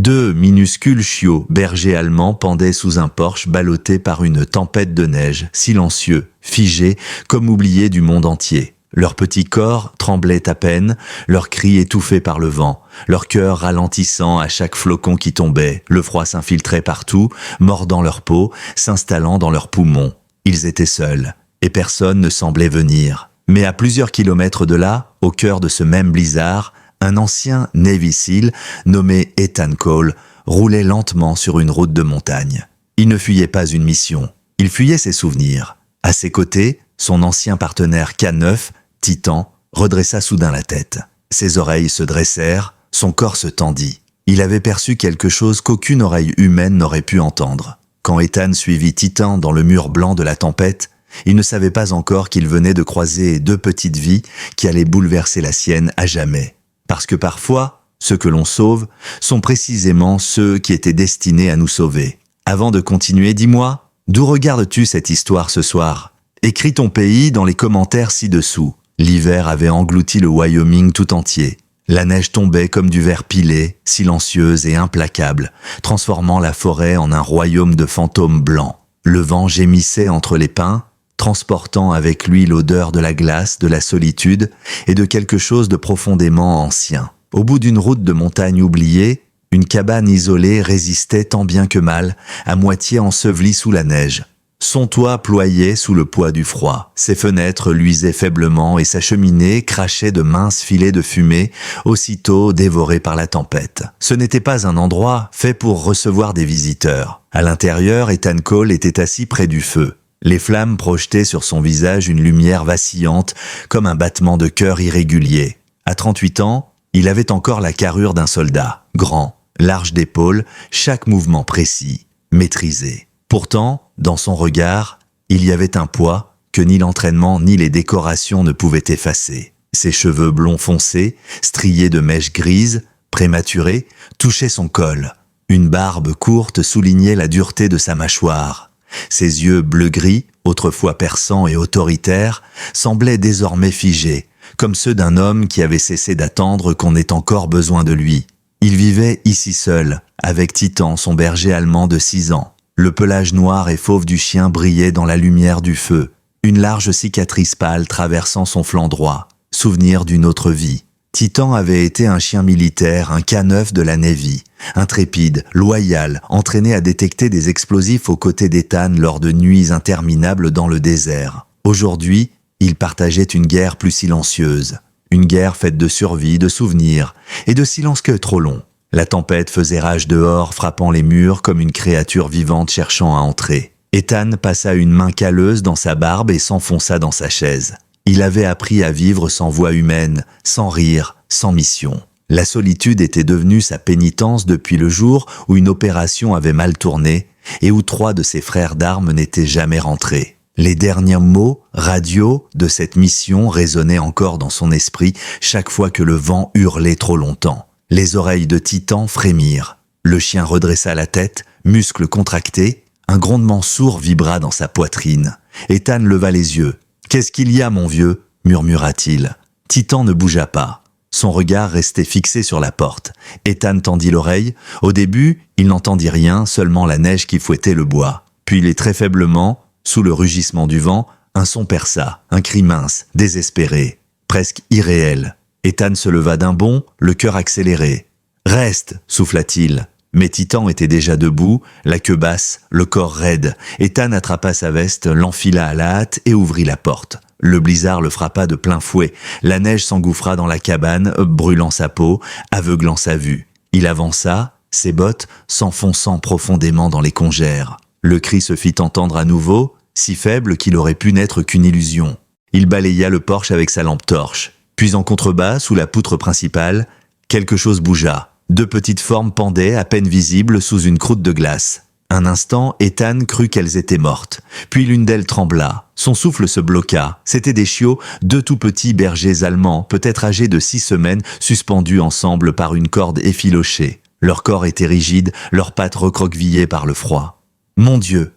2 minuscules chiots, bergers allemands, pendaient sous un porche ballotté par une tempête de neige, silencieux, figés, comme oubliés du monde entier. Leurs petits corps tremblaient à peine, leurs cris étouffés par le vent, leur cœur ralentissant à chaque flocon qui tombait. Le froid s'infiltrait partout, mordant leur peau, s'installant dans leurs poumons. Ils étaient seuls, et personne ne semblait venir. Mais à plusieurs kilomètres de là, au cœur de ce même blizzard, un ancien Navy SEAL, nommé Ethan Cole, roulait lentement sur une route de montagne. Il ne fuyait pas une mission, il fuyait ses souvenirs. À ses côtés, son ancien partenaire K9, Titan, redressa soudain la tête. Ses oreilles se dressèrent, son corps se tendit. Il avait perçu quelque chose qu'aucune oreille humaine n'aurait pu entendre. Quand Ethan suivit Titan dans le mur blanc de la tempête, il ne savait pas encore qu'il venait de croiser 2 petites vies qui allaient bouleverser la sienne à jamais. Parce que parfois, ceux que l'on sauve sont précisément ceux qui étaient destinés à nous sauver. Avant de continuer, dis-moi, d'où regardes-tu cette histoire ce soir? Écris ton pays dans les commentaires ci-dessous. L'hiver avait englouti le Wyoming tout entier. La neige tombait comme du verre pilé, silencieuse et implacable, transformant la forêt en un royaume de fantômes blancs. Le vent gémissait entre les pins, transportant avec lui l'odeur de la glace, de la solitude et de quelque chose de profondément ancien. Au bout d'une route de montagne oubliée, une cabane isolée résistait tant bien que mal, à moitié ensevelie sous la neige. Son toit ployait sous le poids du froid. Ses fenêtres luisaient faiblement et sa cheminée crachait de minces filets de fumée, aussitôt dévorés par la tempête. Ce n'était pas un endroit fait pour recevoir des visiteurs. À l'intérieur, Ethan Cole était assis près du feu. Les flammes projetaient sur son visage une lumière vacillante, comme un battement de cœur irrégulier. À 38 ans, il avait encore la carrure d'un soldat, grand, large d'épaules, chaque mouvement précis, maîtrisé. Pourtant, dans son regard, il y avait un poids que ni l'entraînement ni les décorations ne pouvaient effacer. Ses cheveux blonds foncés, striés de mèches grises, prématurées, touchaient son col. Une barbe courte soulignait la dureté de sa mâchoire. Ses yeux bleu-gris, autrefois perçants et autoritaires, semblaient désormais figés, comme ceux d'un homme qui avait cessé d'attendre qu'on ait encore besoin de lui. Il vivait ici seul, avec Titan, son berger allemand de 6 ans. Le pelage noir et fauve du chien brillait dans la lumière du feu, une large cicatrice pâle traversant son flanc droit, souvenir d'une autre vie. Titan avait été un chien militaire, un K9 de la Navy, intrépide, loyal, entraîné à détecter des explosifs aux côtés d'Ethan lors de nuits interminables dans le désert. Aujourd'hui, il partageait une guerre plus silencieuse, une guerre faite de survie, de souvenirs et de silence que trop long. La tempête faisait rage dehors, frappant les murs comme une créature vivante cherchant à entrer. Ethan passa une main calleuse dans sa barbe et s'enfonça dans sa chaise. Il avait appris à vivre sans voix humaine, sans rire, sans mission. La solitude était devenue sa pénitence depuis le jour où une opération avait mal tourné et où 3 de ses frères d'armes n'étaient jamais rentrés. Les derniers mots, radio, de cette mission résonnaient encore dans son esprit chaque fois que le vent hurlait trop longtemps. Les oreilles de Titan frémirent. Le chien redressa la tête, muscles contractés. Un grondement sourd vibra dans sa poitrine. Ethan leva les yeux. « Qu'est-ce qu'il y a, mon vieux ?» murmura-t-il. Titan ne bougea pas. Son regard restait fixé sur la porte. Ethan tendit l'oreille. Au début, il n'entendit rien, seulement la neige qui fouettait le bois. Puis, très faiblement, sous le rugissement du vent, un son perça, un cri mince, désespéré, presque irréel. Ethan se leva d'un bond, le cœur accéléré. « Reste !» souffla-t-il. Mais Titan était déjà debout, la queue basse, le corps raide. Ethan attrapa sa veste, l'enfila à la hâte et ouvrit la porte. Le blizzard le frappa de plein fouet. La neige s'engouffra dans la cabane, brûlant sa peau, aveuglant sa vue. Il avança, ses bottes s'enfonçant profondément dans les congères. Le cri se fit entendre à nouveau, si faible qu'il aurait pu n'être qu'une illusion. Il balaya le porche avec sa lampe torche. Puis en contrebas, sous la poutre principale, quelque chose bougea. 2 petites formes pendaient, à peine visibles, sous une croûte de glace. Un instant, Ethan crut qu'elles étaient mortes. Puis l'une d'elles trembla. Son souffle se bloqua. C'étaient des chiots, 2 tout petits bergers allemands, peut-être âgés de 6 semaines, suspendus ensemble par une corde effilochée. Leur corps était rigide, leurs pattes recroquevillées par le froid. « Mon Dieu !»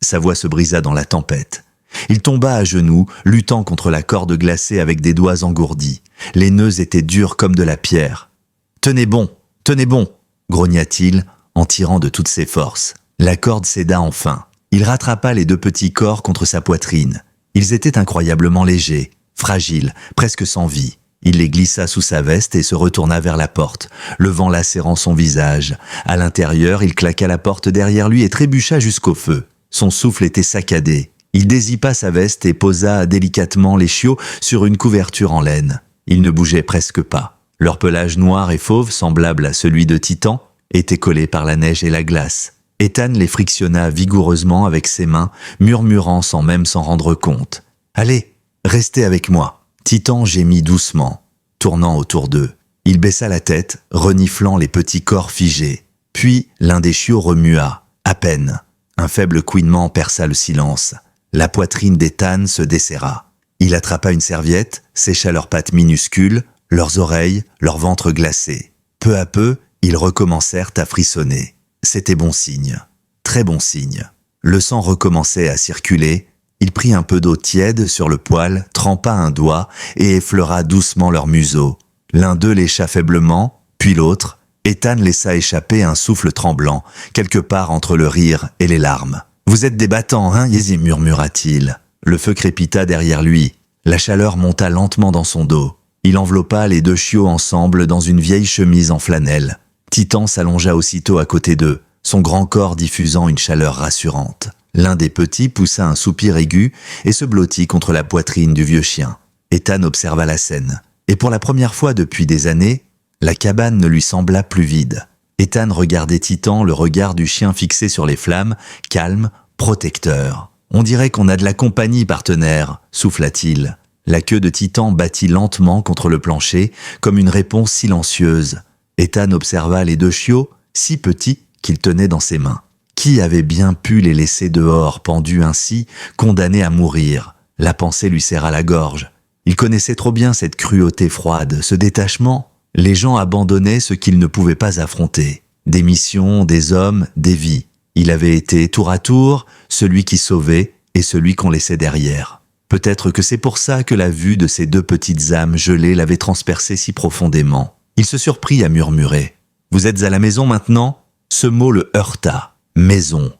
Sa voix se brisa dans la tempête. Il tomba à genoux, luttant contre la corde glacée avec des doigts engourdis. Les nœuds étaient durs comme de la pierre. « Tenez bon, tenez bon !» grogna-t-il en tirant de toutes ses forces. La corde céda enfin. Il rattrapa les deux petits corps contre sa poitrine. Ils étaient incroyablement légers, fragiles, presque sans vie. Il les glissa sous sa veste et se retourna vers la porte, le vent lacérant son visage. À l'intérieur, il claqua la porte derrière lui et trébucha jusqu'au feu. Son souffle était saccadé. Il dézippa sa veste et posa délicatement les chiots sur une couverture en laine. Ils ne bougeaient presque pas. Leur pelage noir et fauve, semblable à celui de Titan, était collé par la neige et la glace. Ethan les frictionna vigoureusement avec ses mains, murmurant sans même s'en rendre compte. « Allez, restez avec moi !» Titan gémit doucement, tournant autour d'eux. Il baissa la tête, reniflant les petits corps figés. Puis, l'un des chiots remua, à peine. Un faible couinement perça le silence. La poitrine d'Ethan se desserra. Il attrapa une serviette, sécha leurs pattes minuscules, leurs oreilles, leur ventre glacé. Peu à peu, ils recommencèrent à frissonner. C'était bon signe. Très bon signe. Le sang recommençait à circuler. Il prit un peu d'eau tiède sur le poêle, trempa un doigt et effleura doucement leur museau. L'un d'eux lécha faiblement, puis l'autre. Ethan laissa échapper un souffle tremblant, quelque part entre le rire et les larmes. « Vous êtes des battants, hein, Yézi » murmura-t-il. Le feu crépita derrière lui. La chaleur monta lentement dans son dos. Il enveloppa les deux chiots ensemble dans une vieille chemise en flanelle. Titan s'allongea aussitôt à côté d'eux, son grand corps diffusant une chaleur rassurante. L'un des petits poussa un soupir aigu et se blottit contre la poitrine du vieux chien. Ethan observa la scène. Et pour la première fois depuis des années, la cabane ne lui sembla plus vide. Ethan regardait Titan, le regard du chien fixé sur les flammes, calme, protecteur. « On dirait qu'on a de la compagnie, partenaire », souffla-t-il. La queue de Titan battit lentement contre le plancher, comme une réponse silencieuse. Ethan observa les deux chiots, si petits qu'il tenait dans ses mains. Qui avait bien pu les laisser dehors, pendus ainsi, condamnés à mourir? La pensée lui serra la gorge. Il connaissait trop bien cette cruauté froide, ce détachement. Les gens abandonnaient ce qu'ils ne pouvaient pas affronter. Des missions, des hommes, des vies. Il avait été, tour à tour, celui qui sauvait et celui qu'on laissait derrière. Peut-être que c'est pour ça que la vue de ces deux petites âmes gelées l'avait transpercé si profondément. Il se surprit à murmurer. « Vous êtes à la maison maintenant ?» Ce mot le heurta. Maison.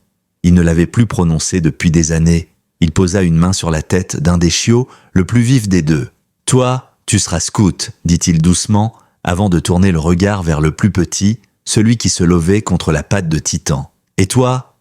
Il ne l'avait plus prononcé depuis des années. Il posa une main sur la tête d'un des chiots, le plus vif des deux. « Toi, tu seras scout, » dit-il doucement, avant de tourner le regard vers le plus petit, celui qui se levait contre la patte de Titan. « Et toi,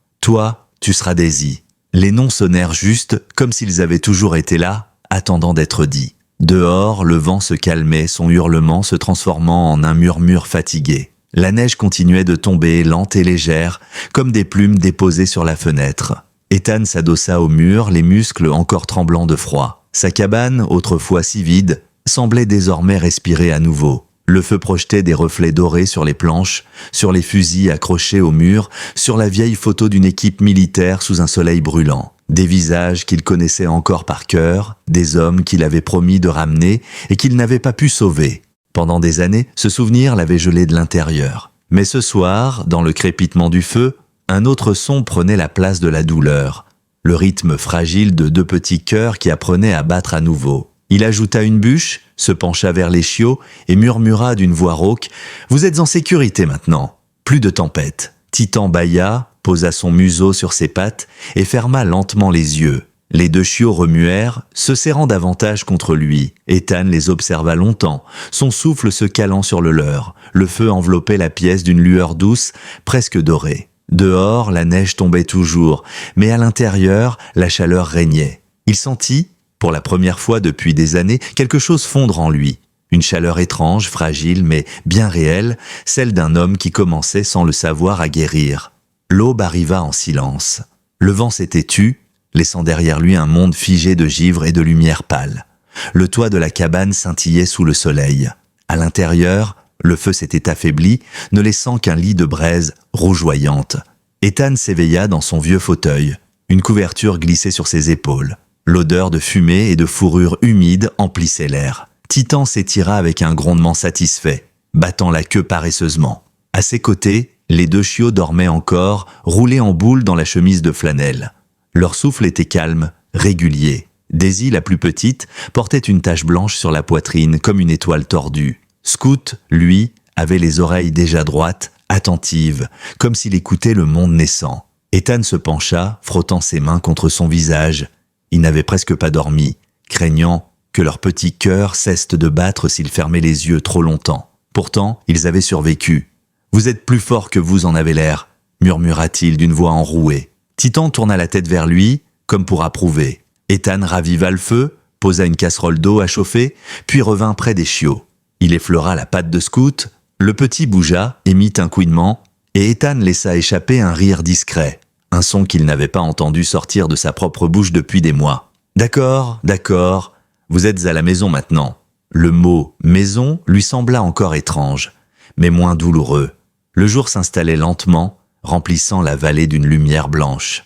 tu seras Daisy. » Les noms sonnèrent juste, comme s'ils avaient toujours été là, attendant d'être dits. Dehors, le vent se calmait, son hurlement se transformant en un murmure fatigué. La neige continuait de tomber, lente et légère, comme des plumes déposées sur la fenêtre. Ethan s'adossa au mur, les muscles encore tremblants de froid. Sa cabane, autrefois si vide, semblait désormais respirer à nouveau. Le feu projetait des reflets dorés sur les planches, sur les fusils accrochés au mur, sur la vieille photo d'une équipe militaire sous un soleil brûlant. Des visages qu'il connaissait encore par cœur, des hommes qu'il avait promis de ramener et qu'il n'avait pas pu sauver. Pendant des années, ce souvenir l'avait gelé de l'intérieur. Mais ce soir, dans le crépitement du feu, un autre son prenait la place de la douleur. Le rythme fragile de deux petits cœurs qui apprenaient à battre à nouveau. Il ajouta une bûche, se pencha vers les chiots et murmura d'une voix rauque « Vous êtes en sécurité maintenant. Plus de tempête. » Titan bâilla, posa son museau sur ses pattes et ferma lentement les yeux. Les deux chiots remuèrent, se serrant davantage contre lui. Ethan les observa longtemps, son souffle se calant sur le leur. Le feu enveloppait la pièce d'une lueur douce, presque dorée. Dehors, la neige tombait toujours, mais à l'intérieur, la chaleur régnait. Il sentit, pour la première fois depuis des années, quelque chose fondre en lui. Une chaleur étrange, fragile, mais bien réelle, celle d'un homme qui commençait sans le savoir à guérir. L'aube arriva en silence. Le vent s'était tu, laissant derrière lui un monde figé de givre et de lumière pâle. Le toit de la cabane scintillait sous le soleil. À l'intérieur, le feu s'était affaibli, ne laissant qu'un lit de braise rougeoyante. Ethan s'éveilla dans son vieux fauteuil. Une couverture glissait sur ses épaules. L'odeur de fumée et de fourrure humide emplissait l'air. Titan s'étira avec un grondement satisfait, battant la queue paresseusement. À ses côtés, les deux chiots dormaient encore, roulés en boule dans la chemise de flanelle. Leur souffle était calme, régulier. Daisy, la plus petite, portait une tache blanche sur la poitrine comme une étoile tordue. Scout, lui, avait les oreilles déjà droites, attentive, comme s'il écoutait le monde naissant. Ethan se pencha, frottant ses mains contre son visage. Il n'avait presque pas dormi, craignant que leur petit cœur cesse de battre s'ils fermaient les yeux trop longtemps. Pourtant, ils avaient survécu. « Vous êtes plus fort que vous en avez l'air », murmura-t-il d'une voix enrouée. Titan tourna la tête vers lui, comme pour approuver. Ethan raviva le feu, posa une casserole d'eau à chauffer, puis revint près des chiots. Il effleura la patte de Scout, le petit bougea, émit un couinement, et Ethan laissa échapper un rire discret, un son qu'il n'avait pas entendu sortir de sa propre bouche depuis des mois. « D'accord, d'accord, vous êtes à la maison maintenant. » Le mot « maison » lui sembla encore étrange, mais moins douloureux. Le jour s'installait lentement, remplissant la vallée d'une lumière blanche.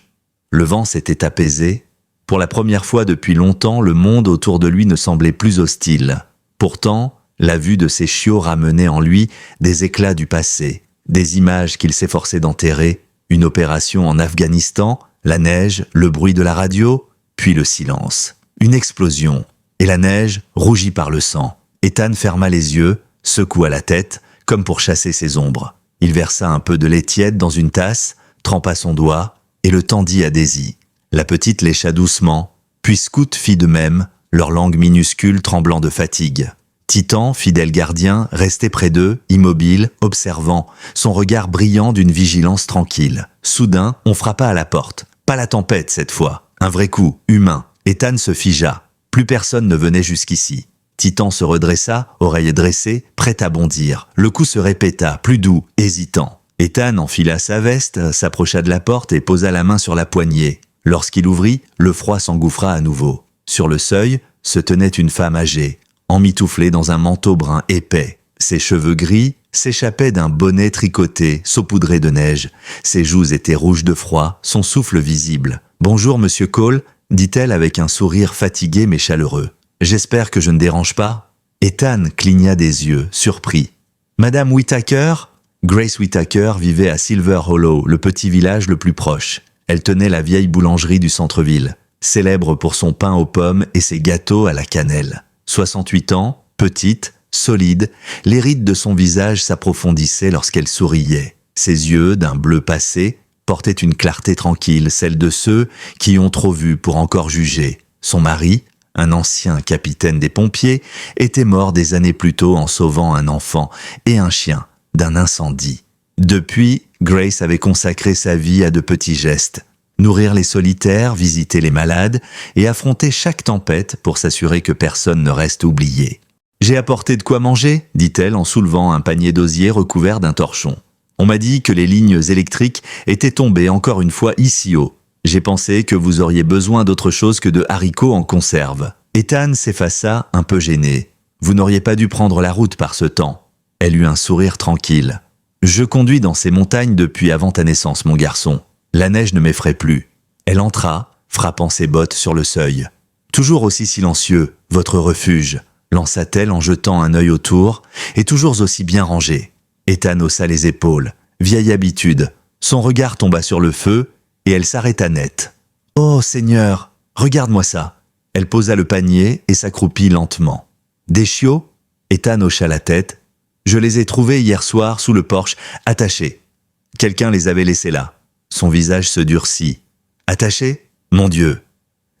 Le vent s'était apaisé. Pour la première fois depuis longtemps, le monde autour de lui ne semblait plus hostile. Pourtant, la vue de ces chiots ramenait en lui des éclats du passé, des images qu'il s'efforçait d'enterrer, une opération en Afghanistan, la neige, le bruit de la radio, puis le silence. Une explosion, et la neige rougie par le sang. Ethan ferma les yeux, secoua la tête, comme pour chasser ses ombres. Il versa un peu de lait tiède dans une tasse, trempa son doigt, et le tendit à Daisy. La petite lécha doucement, puis Scout fit de même, leur langue minuscule tremblant de fatigue. Titan, fidèle gardien, restait près d'eux, immobile, observant, son regard brillant d'une vigilance tranquille. Soudain, on frappa à la porte. Pas la tempête cette fois, un vrai coup, humain. Ethan se figea. Plus personne ne venait jusqu'ici. Titan se redressa, oreille dressée, prêt à bondir. Le coup se répéta, plus doux, hésitant. Ethan enfila sa veste, s'approcha de la porte et posa la main sur la poignée. Lorsqu'il ouvrit, le froid s'engouffra à nouveau. Sur le seuil se tenait une femme âgée, emmitouflée dans un manteau brun épais. Ses cheveux gris s'échappaient d'un bonnet tricoté, saupoudré de neige. Ses joues étaient rouges de froid, son souffle visible. « Bonjour, monsieur Cole », dit-elle avec un sourire fatigué mais chaleureux. « J'espère que je ne dérange pas ?» Ethan cligna des yeux, surpris. « Madame Whittaker ?» Grace Whittaker vivait à Silver Hollow, le petit village le plus proche. Elle tenait la vieille boulangerie du centre-ville, célèbre pour son pain aux pommes et ses gâteaux à la cannelle. 68 ans, petite, solide, les rides de son visage s'approfondissaient lorsqu'elle souriait. Ses yeux, d'un bleu passé, portaient une clarté tranquille, celle de ceux qui ont trop vu pour encore juger. Son mari, un ancien capitaine des pompiers, était mort des années plus tôt en sauvant un enfant et un chien d'un incendie. Depuis, Grace avait consacré sa vie à de petits gestes. Nourrir les solitaires, visiter les malades et affronter chaque tempête pour s'assurer que personne ne reste oublié. « J'ai apporté de quoi manger ?» dit-elle en soulevant un panier d'osier recouvert d'un torchon. « On m'a dit que les lignes électriques étaient tombées encore une fois ici haut. J'ai pensé que vous auriez besoin d'autre chose que de haricots en conserve. » Ethan s'effaça, un peu gêné. « Vous n'auriez pas dû prendre la route par ce temps. » Elle eut un sourire tranquille. « Je conduis dans ces montagnes depuis avant ta naissance, mon garçon. La neige ne m'effraie plus. » Elle entra, frappant ses bottes sur le seuil. « Toujours aussi silencieux, votre refuge, » lança-t-elle en jetant un œil autour, « et toujours aussi bien rangé. » Ethan haussa les épaules. Vieille habitude. Son regard tomba sur le feu, et elle s'arrêta net. « Oh, Seigneur, regarde-moi ça !» Elle posa le panier et s'accroupit lentement. « Des chiots ?» Ethan hocha la tête. « Je les ai trouvés hier soir sous le porche, attachés. Quelqu'un les avait laissés là. » Son visage se durcit. « Attachés ? Mon Dieu !»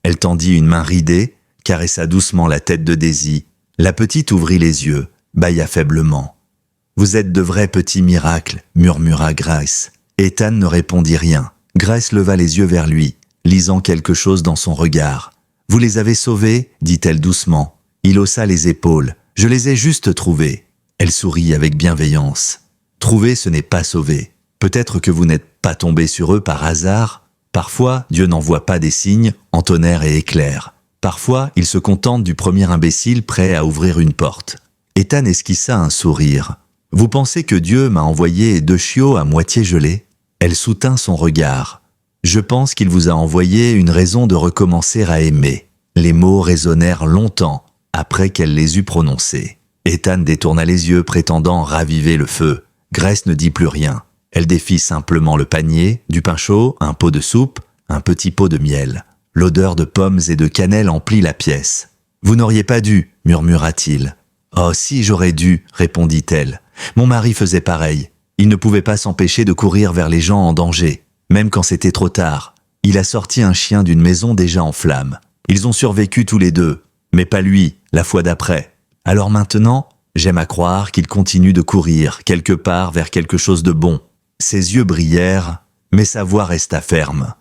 Elle tendit une main ridée, caressa doucement la tête de Daisy. La petite ouvrit les yeux, bâilla faiblement. « Vous êtes de vrais petits miracles », murmura Grace. Ethan ne répondit rien. Grace leva les yeux vers lui, lisant quelque chose dans son regard. « Vous les avez sauvés ?» dit-elle doucement. Il haussa les épaules. « Je les ai juste trouvés. » Elle sourit avec bienveillance. « Trouver, ce n'est pas sauver. Peut-être que vous n'êtes pas tombé sur eux par hasard. Parfois, Dieu n'envoie pas des signes en tonnerre et éclair. Parfois, il se contente du premier imbécile prêt à ouvrir une porte. » Ethan esquissa un sourire. « Vous pensez que Dieu m'a envoyé 2 chiots à moitié gelés ?» Elle soutint son regard. « Je pense qu'il vous a envoyé une raison de recommencer à aimer. » Les mots résonnèrent longtemps après qu'elle les eut prononcés. Ethan détourna les yeux, prétendant raviver le feu. Grace ne dit plus rien. Elle défit simplement le panier, du pain chaud, un pot de soupe, un petit pot de miel. L'odeur de pommes et de cannelle emplit la pièce. « Vous n'auriez pas dû, » murmura-t-il. « Oh, si j'aurais dû, » répondit-elle. « Mon mari faisait pareil. Il ne pouvait pas s'empêcher de courir vers les gens en danger, même quand c'était trop tard. Il a sorti un chien d'une maison déjà en flammes. Ils ont survécu tous les deux, mais pas lui, la fois d'après. Alors maintenant, j'aime à croire qu'il continue de courir, quelque part vers quelque chose de bon. Ses yeux brillèrent, mais sa voix resta ferme.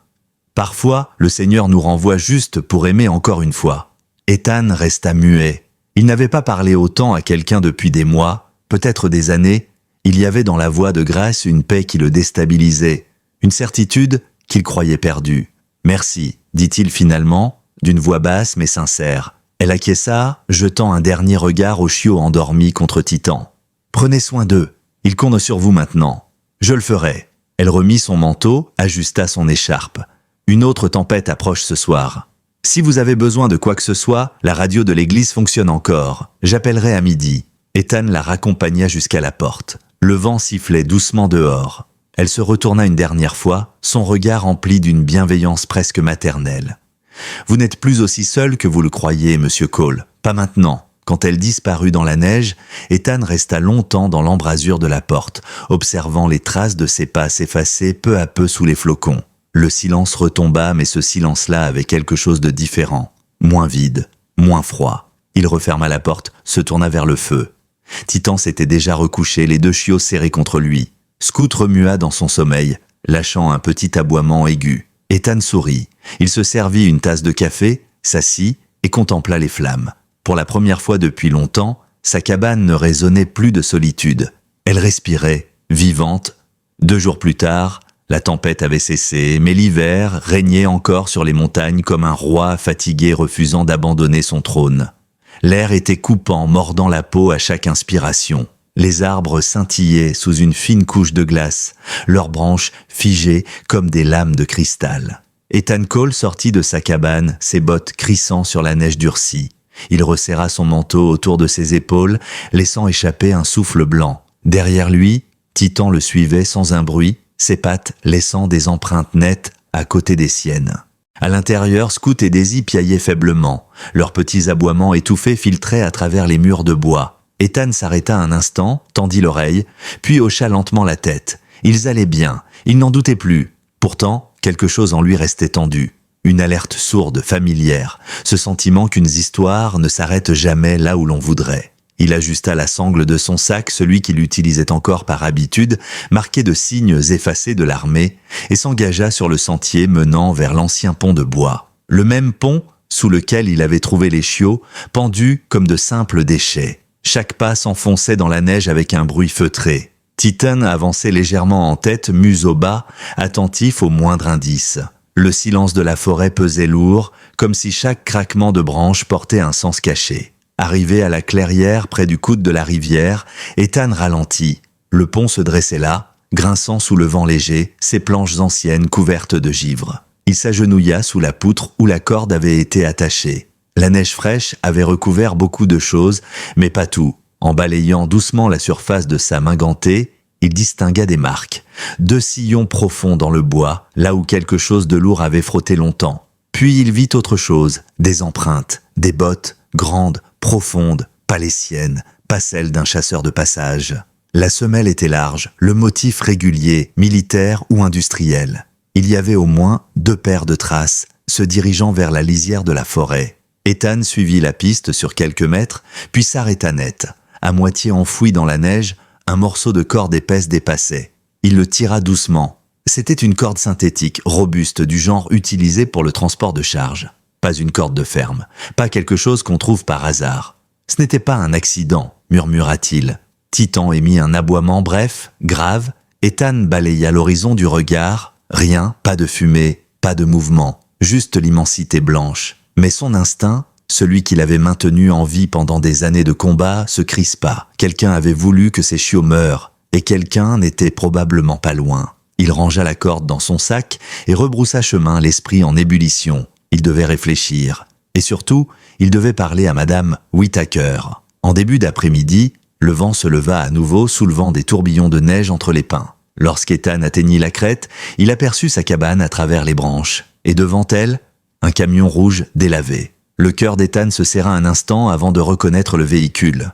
Parfois, le Seigneur nous renvoie juste pour aimer encore une fois. Ethan resta muet. Il n'avait pas parlé autant à quelqu'un depuis des mois, peut-être des années. Il y avait dans la voix de Grace une paix qui le déstabilisait, une certitude qu'il croyait perdue. « Merci », dit-il finalement, d'une voix basse mais sincère. Elle acquiesça, jetant un dernier regard au chiot endormi contre Titan. « Prenez soin d'eux, ils comptent sur vous maintenant. »« Je le ferai. » Elle remit son manteau, ajusta son écharpe. « Une autre tempête approche ce soir. Si vous avez besoin de quoi que ce soit, la radio de l'église fonctionne encore. J'appellerai à midi. » Ethan la raccompagna jusqu'à la porte. Le vent sifflait doucement dehors. Elle se retourna une dernière fois, son regard empli d'une bienveillance presque maternelle. « Vous n'êtes plus aussi seul que vous le croyez, monsieur Cole. Pas maintenant. » Quand elle disparut dans la neige, Ethan resta longtemps dans l'embrasure de la porte, observant les traces de ses pas s'effacer peu à peu sous les flocons. Le silence retomba, mais ce silence-là avait quelque chose de différent. Moins vide, moins froid. Il referma la porte, se tourna vers le feu. Titan s'était déjà recouché, les deux chiots serrés contre lui. Scout remua dans son sommeil, lâchant un petit aboiement aigu. Ethan sourit. Il se servit une tasse de café, s'assit et contempla les flammes. Pour la première fois depuis longtemps, sa cabane ne résonnait plus de solitude. Elle respirait, vivante. 2 jours plus tard, la tempête avait cessé, mais l'hiver régnait encore sur les montagnes comme un roi fatigué refusant d'abandonner son trône. L'air était coupant, mordant la peau à chaque inspiration. Les arbres scintillaient sous une fine couche de glace, leurs branches figées comme des lames de cristal. Ethan Cole sortit de sa cabane, ses bottes crissant sur la neige durcie. Il resserra son manteau autour de ses épaules, laissant échapper un souffle blanc. Derrière lui, Titan le suivait sans un bruit, ses pattes laissant des empreintes nettes à côté des siennes. À l'intérieur, Scout et Daisy piaillaient faiblement. Leurs petits aboiements étouffés filtraient à travers les murs de bois. Ethan s'arrêta un instant, tendit l'oreille, puis hocha lentement la tête. Ils allaient bien, il n'en doutait plus. Pourtant, quelque chose en lui restait tendu. Une alerte sourde, familière, ce sentiment qu'une histoire ne s'arrête jamais là où l'on voudrait. Il ajusta la sangle de son sac, celui qu'il utilisait encore par habitude, marqué de signes effacés de l'armée, et s'engagea sur le sentier menant vers l'ancien pont de bois. Le même pont sous lequel il avait trouvé les chiots, pendus comme de simples déchets. Chaque pas s'enfonçait dans la neige avec un bruit feutré. Titan avançait légèrement en tête, museau bas, attentif au moindre indice. Le silence de la forêt pesait lourd, comme si chaque craquement de branche portait un sens caché. Arrivé à la clairière près du coude de la rivière, Ethan ralentit. Le pont se dressait là, grinçant sous le vent léger, ses planches anciennes couvertes de givre. Il s'agenouilla sous la poutre où la corde avait été attachée. La neige fraîche avait recouvert beaucoup de choses, mais pas tout. En balayant doucement la surface de sa main gantée, il distingua des marques, 2 sillons profonds dans le bois, là où quelque chose de lourd avait frotté longtemps. Puis il vit autre chose, des empreintes, des bottes, grandes, profondes, pas les siennes, pas celles d'un chasseur de passage. La semelle était large, le motif régulier, militaire ou industriel. Il y avait au moins 2 paires de traces, se dirigeant vers la lisière de la forêt. Ethan suivit la piste sur quelques mètres, puis s'arrêta net. À moitié enfoui dans la neige, un morceau de corde épaisse dépassait. Il le tira doucement. C'était une corde synthétique, robuste, du genre utilisé pour le transport de charge. Pas une corde de ferme, pas quelque chose qu'on trouve par hasard. Ce n'était pas un accident, murmura-t-il. Titan émit un aboiement bref, grave. Ethan balaya l'horizon du regard. Rien, pas de fumée, pas de mouvement, juste l'immensité blanche. Mais son instinct, celui qui l'avait maintenu en vie pendant des années de combat, se crispa. Quelqu'un avait voulu que ses chiots meurent, et quelqu'un n'était probablement pas loin. Il rangea la corde dans son sac et rebroussa chemin, l'esprit en ébullition. Il devait réfléchir. Et surtout, il devait parler à Madame Whittaker. En début d'après-midi, le vent se leva à nouveau, soulevant des tourbillons de neige entre les pins. Lorsqu'Ethan atteignit la crête, il aperçut sa cabane à travers les branches. Et devant elle, un camion rouge délavé. Le cœur d'Ethan se serra un instant avant de reconnaître le véhicule.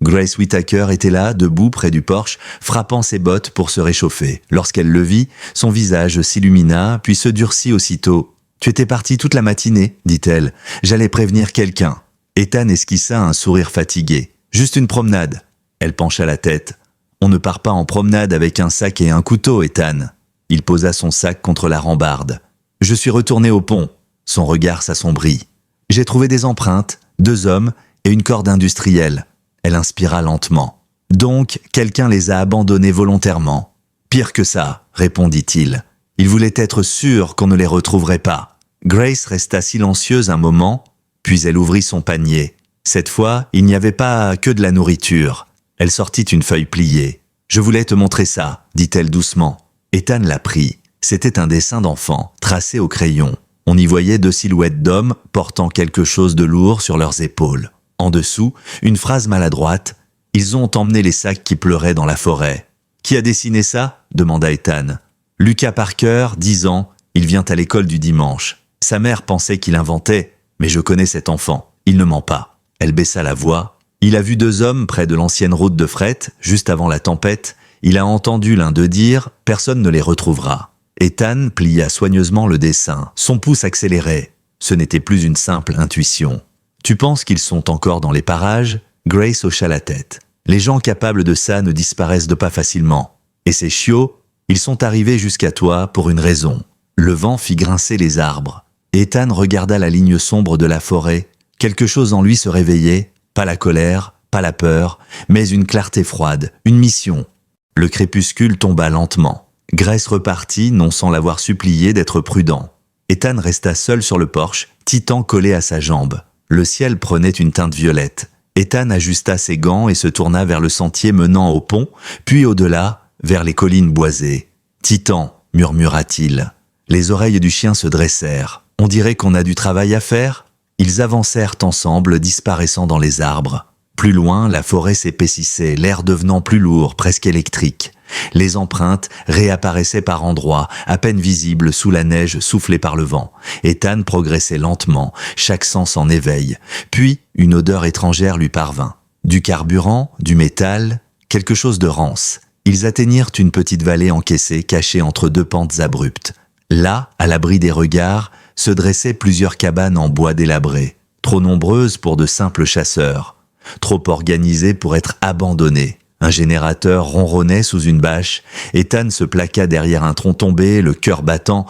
Grace Whittaker était là, debout près du porche, frappant ses bottes pour se réchauffer. Lorsqu'elle le vit, son visage s'illumina, puis se durcit aussitôt. « Tu étais parti toute la matinée, dit-elle. J'allais prévenir quelqu'un. » Ethan esquissa un sourire fatigué. « Juste une promenade. » Elle pencha la tête. « On ne part pas en promenade avec un sac et un couteau, Ethan. » Il posa son sac contre la rambarde. « Je suis retourné au pont. » Son regard s'assombrit. « J'ai trouvé des empreintes, 2 hommes et une corde industrielle. » Elle inspira lentement. « Donc, quelqu'un les a abandonnés volontairement. »« Pire que ça, répondit-il. Il voulait être sûr qu'on ne les retrouverait pas. » Grace resta silencieuse un moment, puis elle ouvrit son panier. Cette fois, il n'y avait pas que de la nourriture. Elle sortit une feuille pliée. « Je voulais te montrer ça, dit-elle doucement. » Ethan la prit. C'était un dessin d'enfant, tracé au crayon. On y voyait 2 silhouettes d'hommes portant quelque chose de lourd sur leurs épaules. En dessous, une phrase maladroite. « Ils ont emmené les sacs qui pleuraient dans la forêt. »« Qui a dessiné ça ?» demanda Ethan. « Lucas Parker, 10 ans, il vient à l'école du dimanche. Sa mère pensait qu'il inventait, mais je connais cet enfant, il ne ment pas. » Elle baissa la voix. « Il a vu 2 hommes près de l'ancienne route de fret, juste avant la tempête. Il a entendu l'un d'eux dire « Personne ne les retrouvera ». Ethan plia soigneusement le dessin. Son pouce accélérait. Ce n'était plus une simple intuition. « Tu penses qu'ils sont encore dans les parages ?» Grace hocha la tête. « Les gens capables de ça ne disparaissent de pas facilement. Et ces chiots, ils sont arrivés jusqu'à toi pour une raison. » Le vent fit grincer les arbres. Ethan regarda la ligne sombre de la forêt. Quelque chose en lui se réveillait, pas la colère, pas la peur, mais une clarté froide, une mission. Le crépuscule tomba lentement. Grace repartit, non sans l'avoir supplié d'être prudent. Ethan resta seul sur le porche, Titan collé à sa jambe. Le ciel prenait une teinte violette. Ethan ajusta ses gants et se tourna vers le sentier menant au pont, puis au-delà, vers les collines boisées. « Titan » murmura-t-il. Les oreilles du chien se dressèrent. « On dirait qu'on a du travail à faire ?» Ils avancèrent ensemble, disparaissant dans les arbres. Plus loin, la forêt s'épaississait, l'air devenant plus lourd, presque électrique. Les empreintes réapparaissaient par endroits, à peine visibles sous la neige soufflée par le vent. Ethan progressait lentement, chaque sens en éveil. Puis, une odeur étrangère lui parvint. Du carburant, du métal, quelque chose de rance. Ils atteignirent une petite vallée encaissée, cachée entre 2 pentes abruptes. Là, à l'abri des regards, se dressaient plusieurs cabanes en bois délabré, trop nombreuses pour de simples chasseurs, trop organisées pour être abandonnées. Un générateur ronronnait sous une bâche. Ethan se plaqua derrière un tronc tombé, le cœur battant.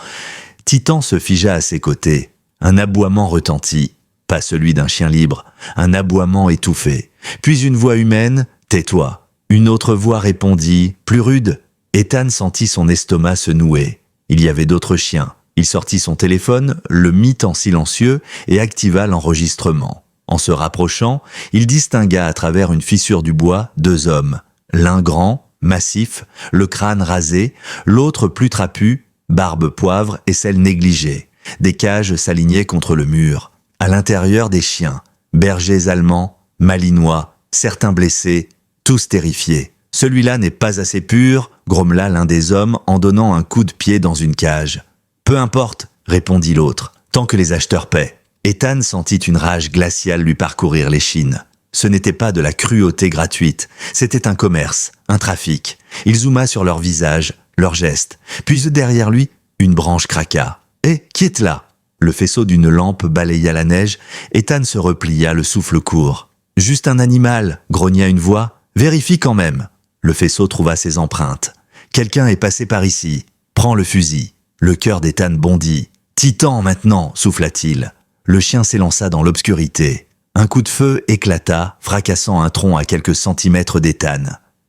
Titan se figea à ses côtés. Un aboiement retentit. Pas celui d'un chien libre, un aboiement étouffé. Puis une voix humaine, « Tais-toi ». Une autre voix répondit, plus rude. Ethan sentit son estomac se nouer. Il y avait d'autres chiens. Il sortit son téléphone, le mit en silencieux et activa l'enregistrement. En se rapprochant, il distingua à travers une fissure du bois 2 hommes. L'un grand, massif, le crâne rasé, l'autre plus trapu, barbe poivre et celle négligée. Des cages s'alignaient contre le mur. À l'intérieur des chiens, bergers allemands, malinois, certains blessés, tous terrifiés. « Celui-là n'est pas assez pur », grommela l'un des hommes en donnant un coup de pied dans une cage. « Peu importe », répondit l'autre, « tant que les acheteurs paient. » Ethan sentit une rage glaciale lui parcourir l'échine. Ce n'était pas de la cruauté gratuite, c'était un commerce, un trafic. Il zooma sur leur visage, leurs gestes. Puis derrière lui, une branche craqua. « Hé, qui est là ?» Le faisceau d'une lampe balaya la neige. Ethan se replia, le souffle court. « Juste un animal », grogna une voix. « Vérifie quand même. » Le faisceau trouva ses empreintes. « Quelqu'un est passé par ici. Prends le fusil. » Le cœur d'Ethan bondit. « Titan maintenant » souffla-t-il. Le chien s'élança dans l'obscurité. Un coup de feu éclata, fracassant un tronc à quelques centimètres d'Ethan.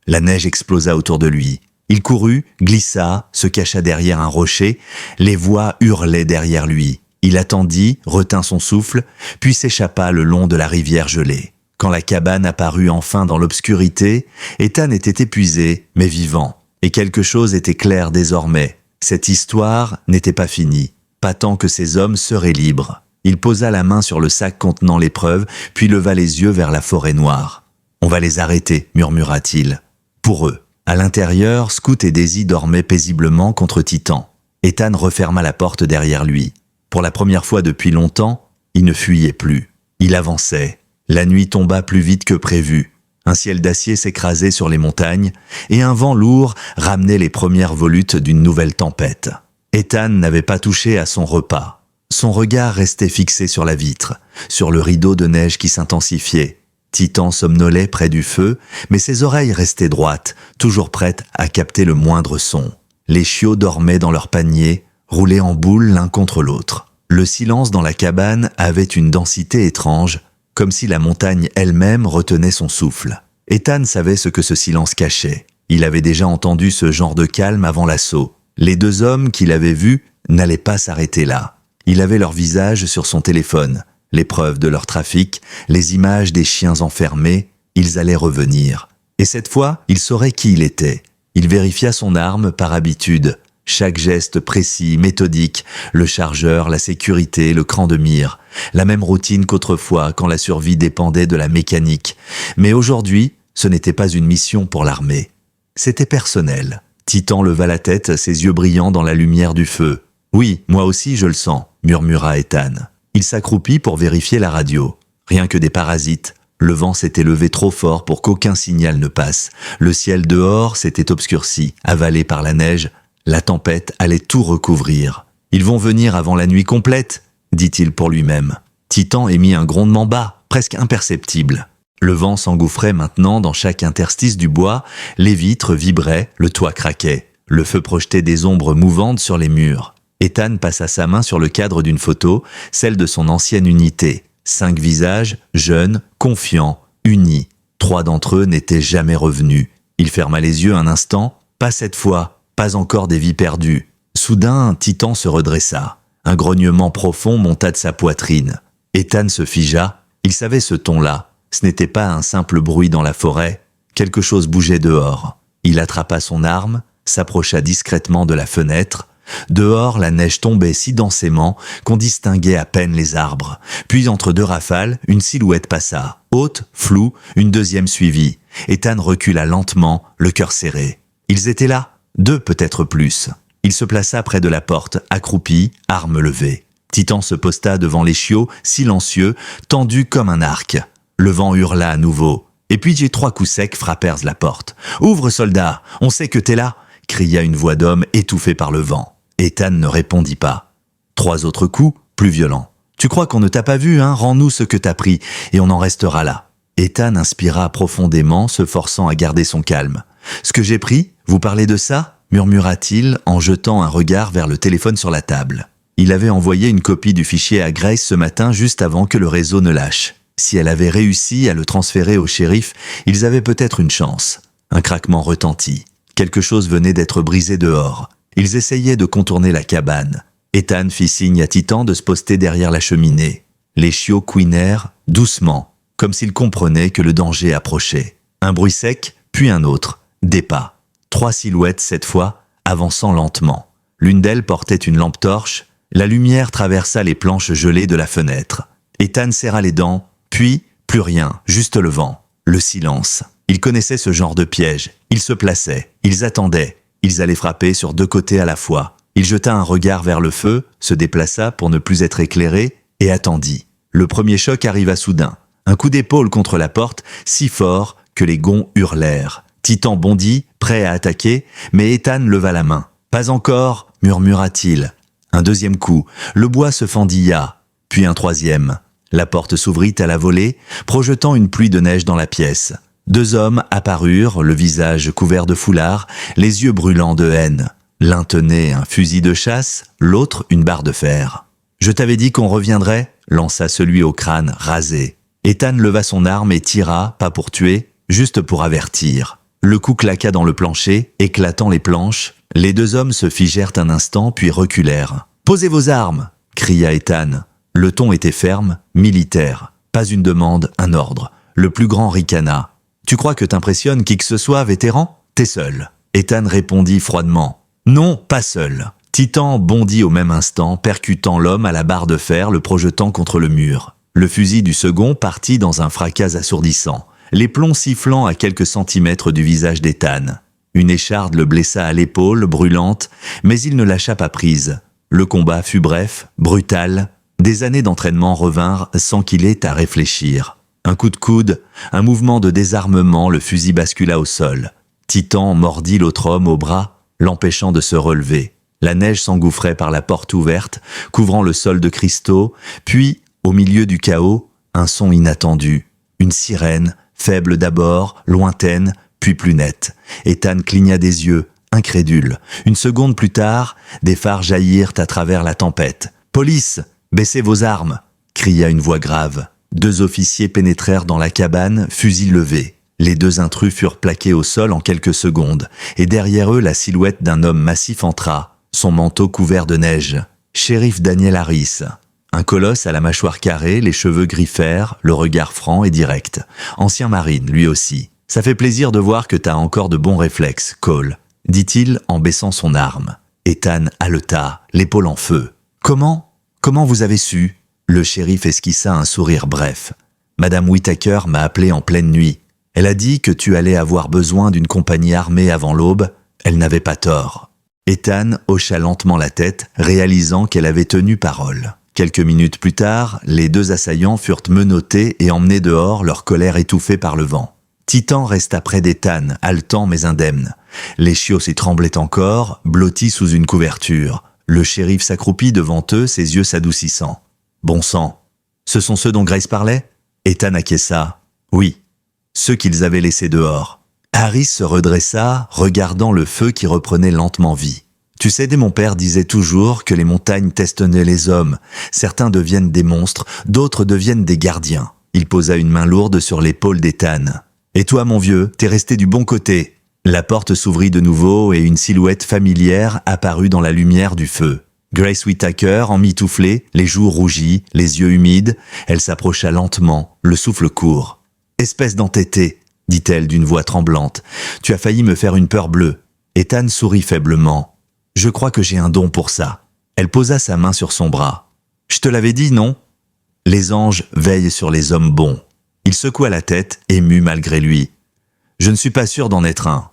La neige explosa autour de lui. Il courut, glissa, se cacha derrière un rocher. Les voix hurlaient derrière lui. Il attendit, retint son souffle, puis s'échappa le long de la rivière gelée. Quand la cabane apparut enfin dans l'obscurité, Ethan était épuisé, mais vivant. Et quelque chose était clair désormais. Cette histoire n'était pas finie. Pas tant que ces hommes seraient libres. Il posa la main sur le sac contenant l'épreuve, puis leva les yeux vers la forêt noire. « On va les arrêter », murmura-t-il. Pour eux. À l'intérieur, Scout et Daisy dormaient paisiblement contre Titan. Ethan referma la porte derrière lui. Pour la première fois depuis longtemps, il ne fuyait plus. Il avançait. La nuit tomba plus vite que prévu. Un ciel d'acier s'écrasait sur les montagnes et un vent lourd ramenait les premières volutes d'une nouvelle tempête. Ethan n'avait pas touché à son repas. Son regard restait fixé sur la vitre, sur le rideau de neige qui s'intensifiait. Titan somnolait près du feu, mais ses oreilles restaient droites, toujours prêtes à capter le moindre son. Les chiots dormaient dans leur panier, roulés en boule l'un contre l'autre. Le silence dans la cabane avait une densité étrange, comme si la montagne elle-même retenait son souffle. Ethan savait ce que ce silence cachait. Il avait déjà entendu ce genre de calme avant l'assaut. Les deux hommes qu'il avait vus n'allaient pas s'arrêter là. Il avait leur visage sur son téléphone, les preuves de leur trafic, les images des chiens enfermés. Ils allaient revenir. Et cette fois, il saurait qui il était. Il vérifia son arme par habitude. Chaque geste précis, méthodique, le chargeur, la sécurité, le cran de mire. La même routine qu'autrefois, quand la survie dépendait de la mécanique. Mais aujourd'hui, ce n'était pas une mission pour l'armée. C'était personnel. Titan leva la tête, ses yeux brillants dans la lumière du feu. « Oui, moi aussi je le sens », murmura Ethan. Il s'accroupit pour vérifier la radio. Rien que des parasites. Le vent s'était levé trop fort pour qu'aucun signal ne passe. Le ciel dehors s'était obscurci, avalé par la neige. La tempête allait tout recouvrir. « Ils vont venir avant la nuit complète », dit-il pour lui-même. Titan émit un grondement bas, presque imperceptible. Le vent s'engouffrait maintenant dans chaque interstice du bois, les vitres vibraient, le toit craquait. Le feu projetait des ombres mouvantes sur les murs. Ethan passa sa main sur le cadre d'une photo, celle de son ancienne unité. 5 visages, jeunes, confiants, unis. 3 d'entre eux n'étaient jamais revenus. Il ferma les yeux un instant. Pas cette fois. Pas encore des vies perdues. Soudain, Titan se redressa. Un grognement profond monta de sa poitrine. Ethan se figea. Il savait ce ton-là. Ce n'était pas un simple bruit dans la forêt. Quelque chose bougeait dehors. Il attrapa son arme, s'approcha discrètement de la fenêtre. Dehors, la neige tombait si densément qu'on distinguait à peine les arbres. Puis, entre 2 rafales, une silhouette passa. Haute, floue, une deuxième suivit. Ethan recula lentement, le cœur serré. Ils étaient là. 2 peut-être plus. Il se plaça près de la porte, accroupi, arme levée. Titan se posta devant les chiots, silencieux, tendu comme un arc. Le vent hurla à nouveau. Et puis 3 coups secs frappèrent la porte. « Ouvre, soldat, on sait que t'es là !» cria une voix d'homme étouffée par le vent. Ethan ne répondit pas. 3 autres coups, plus violents. « Tu crois qu'on ne t'a pas vu, hein? Rends-nous ce que t'as pris, et on en restera là. » Ethan inspira profondément, se forçant à garder son calme. « Ce que j'ai pris? Vous parlez de ça ?» murmura-t-il en jetant un regard vers le téléphone sur la table. Il avait envoyé une copie du fichier à Grace ce matin juste avant que le réseau ne lâche. Si elle avait réussi à le transférer au shérif, ils avaient peut-être une chance. Un craquement retentit. Quelque chose venait d'être brisé dehors. Ils essayaient de contourner la cabane. Ethan fit signe à Titan de se poster derrière la cheminée. Les chiots couinèrent doucement, comme s'ils comprenaient que le danger approchait. Un bruit sec, puis un autre. Des pas. 3 silhouettes cette fois, avançant lentement. L'une d'elles portait une lampe torche. La lumière traversa les planches gelées de la fenêtre. Ethan serra les dents, puis plus rien, juste le vent. Le silence. Ils connaissaient ce genre de piège. Ils se plaçaient. Ils attendaient. Ils allaient frapper sur 2 côtés à la fois. Il jeta un regard vers le feu, se déplaça pour ne plus être éclairé, et attendit. Le premier choc arriva soudain. Un coup d'épaule contre la porte, si fort que les gonds hurlèrent. Titan bondit, prêt à attaquer, mais Ethan leva la main. « Pas encore » murmura-t-il. Un deuxième coup, le bois se fendilla, puis un troisième. La porte s'ouvrit à la volée, projetant une pluie de neige dans la pièce. 2 hommes apparurent, le visage couvert de foulard, les yeux brûlants de haine. L'un tenait un fusil de chasse, l'autre une barre de fer. « Je t'avais dit qu'on reviendrait » lança celui au crâne rasé. Ethan leva son arme et tira, pas pour tuer, juste pour avertir. Le coup claqua dans le plancher, éclatant les planches. Les 2 hommes se figèrent un instant, puis reculèrent. « Posez vos armes !» cria Ethan. Le ton était ferme, militaire. Pas une demande, un ordre. Le plus grand ricana. « Tu crois que t'impressionnes qui que ce soit, vétéran? T'es seul. » Ethan répondit froidement. « Non, pas seul. » Titan bondit au même instant, percutant l'homme à la barre de fer, le projetant contre le mur. Le fusil du second partit dans un fracas assourdissant, les plombs sifflant à quelques centimètres du visage d'Ethan. Une écharde le blessa à l'épaule, brûlante, mais il ne lâcha pas prise. Le combat fut bref, brutal. Des années d'entraînement revinrent sans qu'il ait à réfléchir. Un coup de coude, un mouvement de désarmement, le fusil bascula au sol. Titan mordit l'autre homme au bras, l'empêchant de se relever. La neige s'engouffrait par la porte ouverte, couvrant le sol de cristaux, puis, au milieu du chaos, un son inattendu. Une sirène, faible d'abord, lointaine, puis plus nette. Ethan cligna des yeux, incrédule. Une seconde plus tard, des phares jaillirent à travers la tempête. « Police, baissez vos armes !» cria une voix grave. 2 officiers pénétrèrent dans la cabane, fusils levés. Les 2 intrus furent plaqués au sol en quelques secondes, et derrière eux la silhouette d'un homme massif entra, son manteau couvert de neige. Shérif Daniel Harris. Un colosse à la mâchoire carrée, les cheveux griffèrent, le regard franc et direct. Ancien marine, lui aussi. « Ça fait plaisir de voir que t'as encore de bons réflexes, Cole », dit-il en baissant son arme. Ethan haleta, l'épaule en feu. « Comment vous avez su ?» Le shérif esquissa un sourire bref. « Madame Whittaker m'a appelé en pleine nuit. Elle a dit que tu allais avoir besoin d'une compagnie armée avant l'aube. Elle n'avait pas tort. » Ethan hocha lentement la tête, réalisant qu'elle avait tenu parole. Quelques minutes plus tard, les 2 assaillants furent menottés et emmenés dehors, leur colère étouffée par le vent. Titan resta près d'Ethan, haletant mais indemne. Les chiots s'y tremblaient encore, blottis sous une couverture. Le shérif s'accroupit devant eux, ses yeux s'adoucissant. « Bon sang, ce sont ceux dont Grace parlait ?» Ethan acquiesça. « Oui, ceux qu'ils avaient laissés dehors. » Harris se redressa, regardant le feu qui reprenait lentement vie. « Tu sais, mon père disait toujours que les montagnes testonnaient les hommes. Certains deviennent des monstres, d'autres deviennent des gardiens. » Il posa une main lourde sur l'épaule d'Ethan. « Et toi, mon vieux, t'es resté du bon côté. » La porte s'ouvrit de nouveau et une silhouette familière apparut dans la lumière du feu. Grace Whittaker, emmitouflée, les joues rougies, les yeux humides, elle s'approcha lentement, le souffle court. « Espèce d'entêté !» dit-elle d'une voix tremblante. « Tu as failli me faire une peur bleue. » Ethan sourit faiblement. « Je crois que j'ai un don pour ça. » Elle posa sa main sur son bras. « Je te l'avais dit, non ?» Les anges veillent sur les hommes bons. Il secoua la tête, ému malgré lui. « Je ne suis pas sûr d'en être un. »«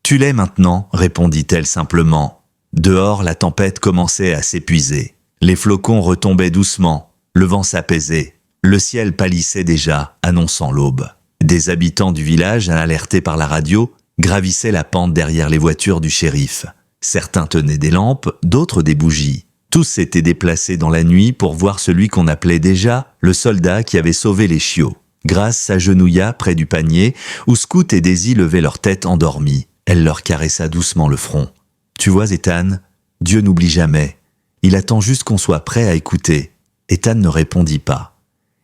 Tu l'es maintenant, » répondit-elle simplement. Dehors, la tempête commençait à s'épuiser. Les flocons retombaient doucement, le vent s'apaisait. Le ciel pâlissait déjà, annonçant l'aube. Des habitants du village, alertés par la radio, gravissaient la pente derrière les voitures du shérif. Certains tenaient des lampes, d'autres des bougies. Tous s'étaient déplacés dans la nuit pour voir celui qu'on appelait déjà le soldat qui avait sauvé les chiots. Grace s'agenouilla près du panier où Scout et Daisy levaient leur tête endormies. Elle leur caressa doucement le front. « Tu vois, Ethan, Dieu n'oublie jamais. Il attend juste qu'on soit prêt à écouter. » Ethan ne répondit pas.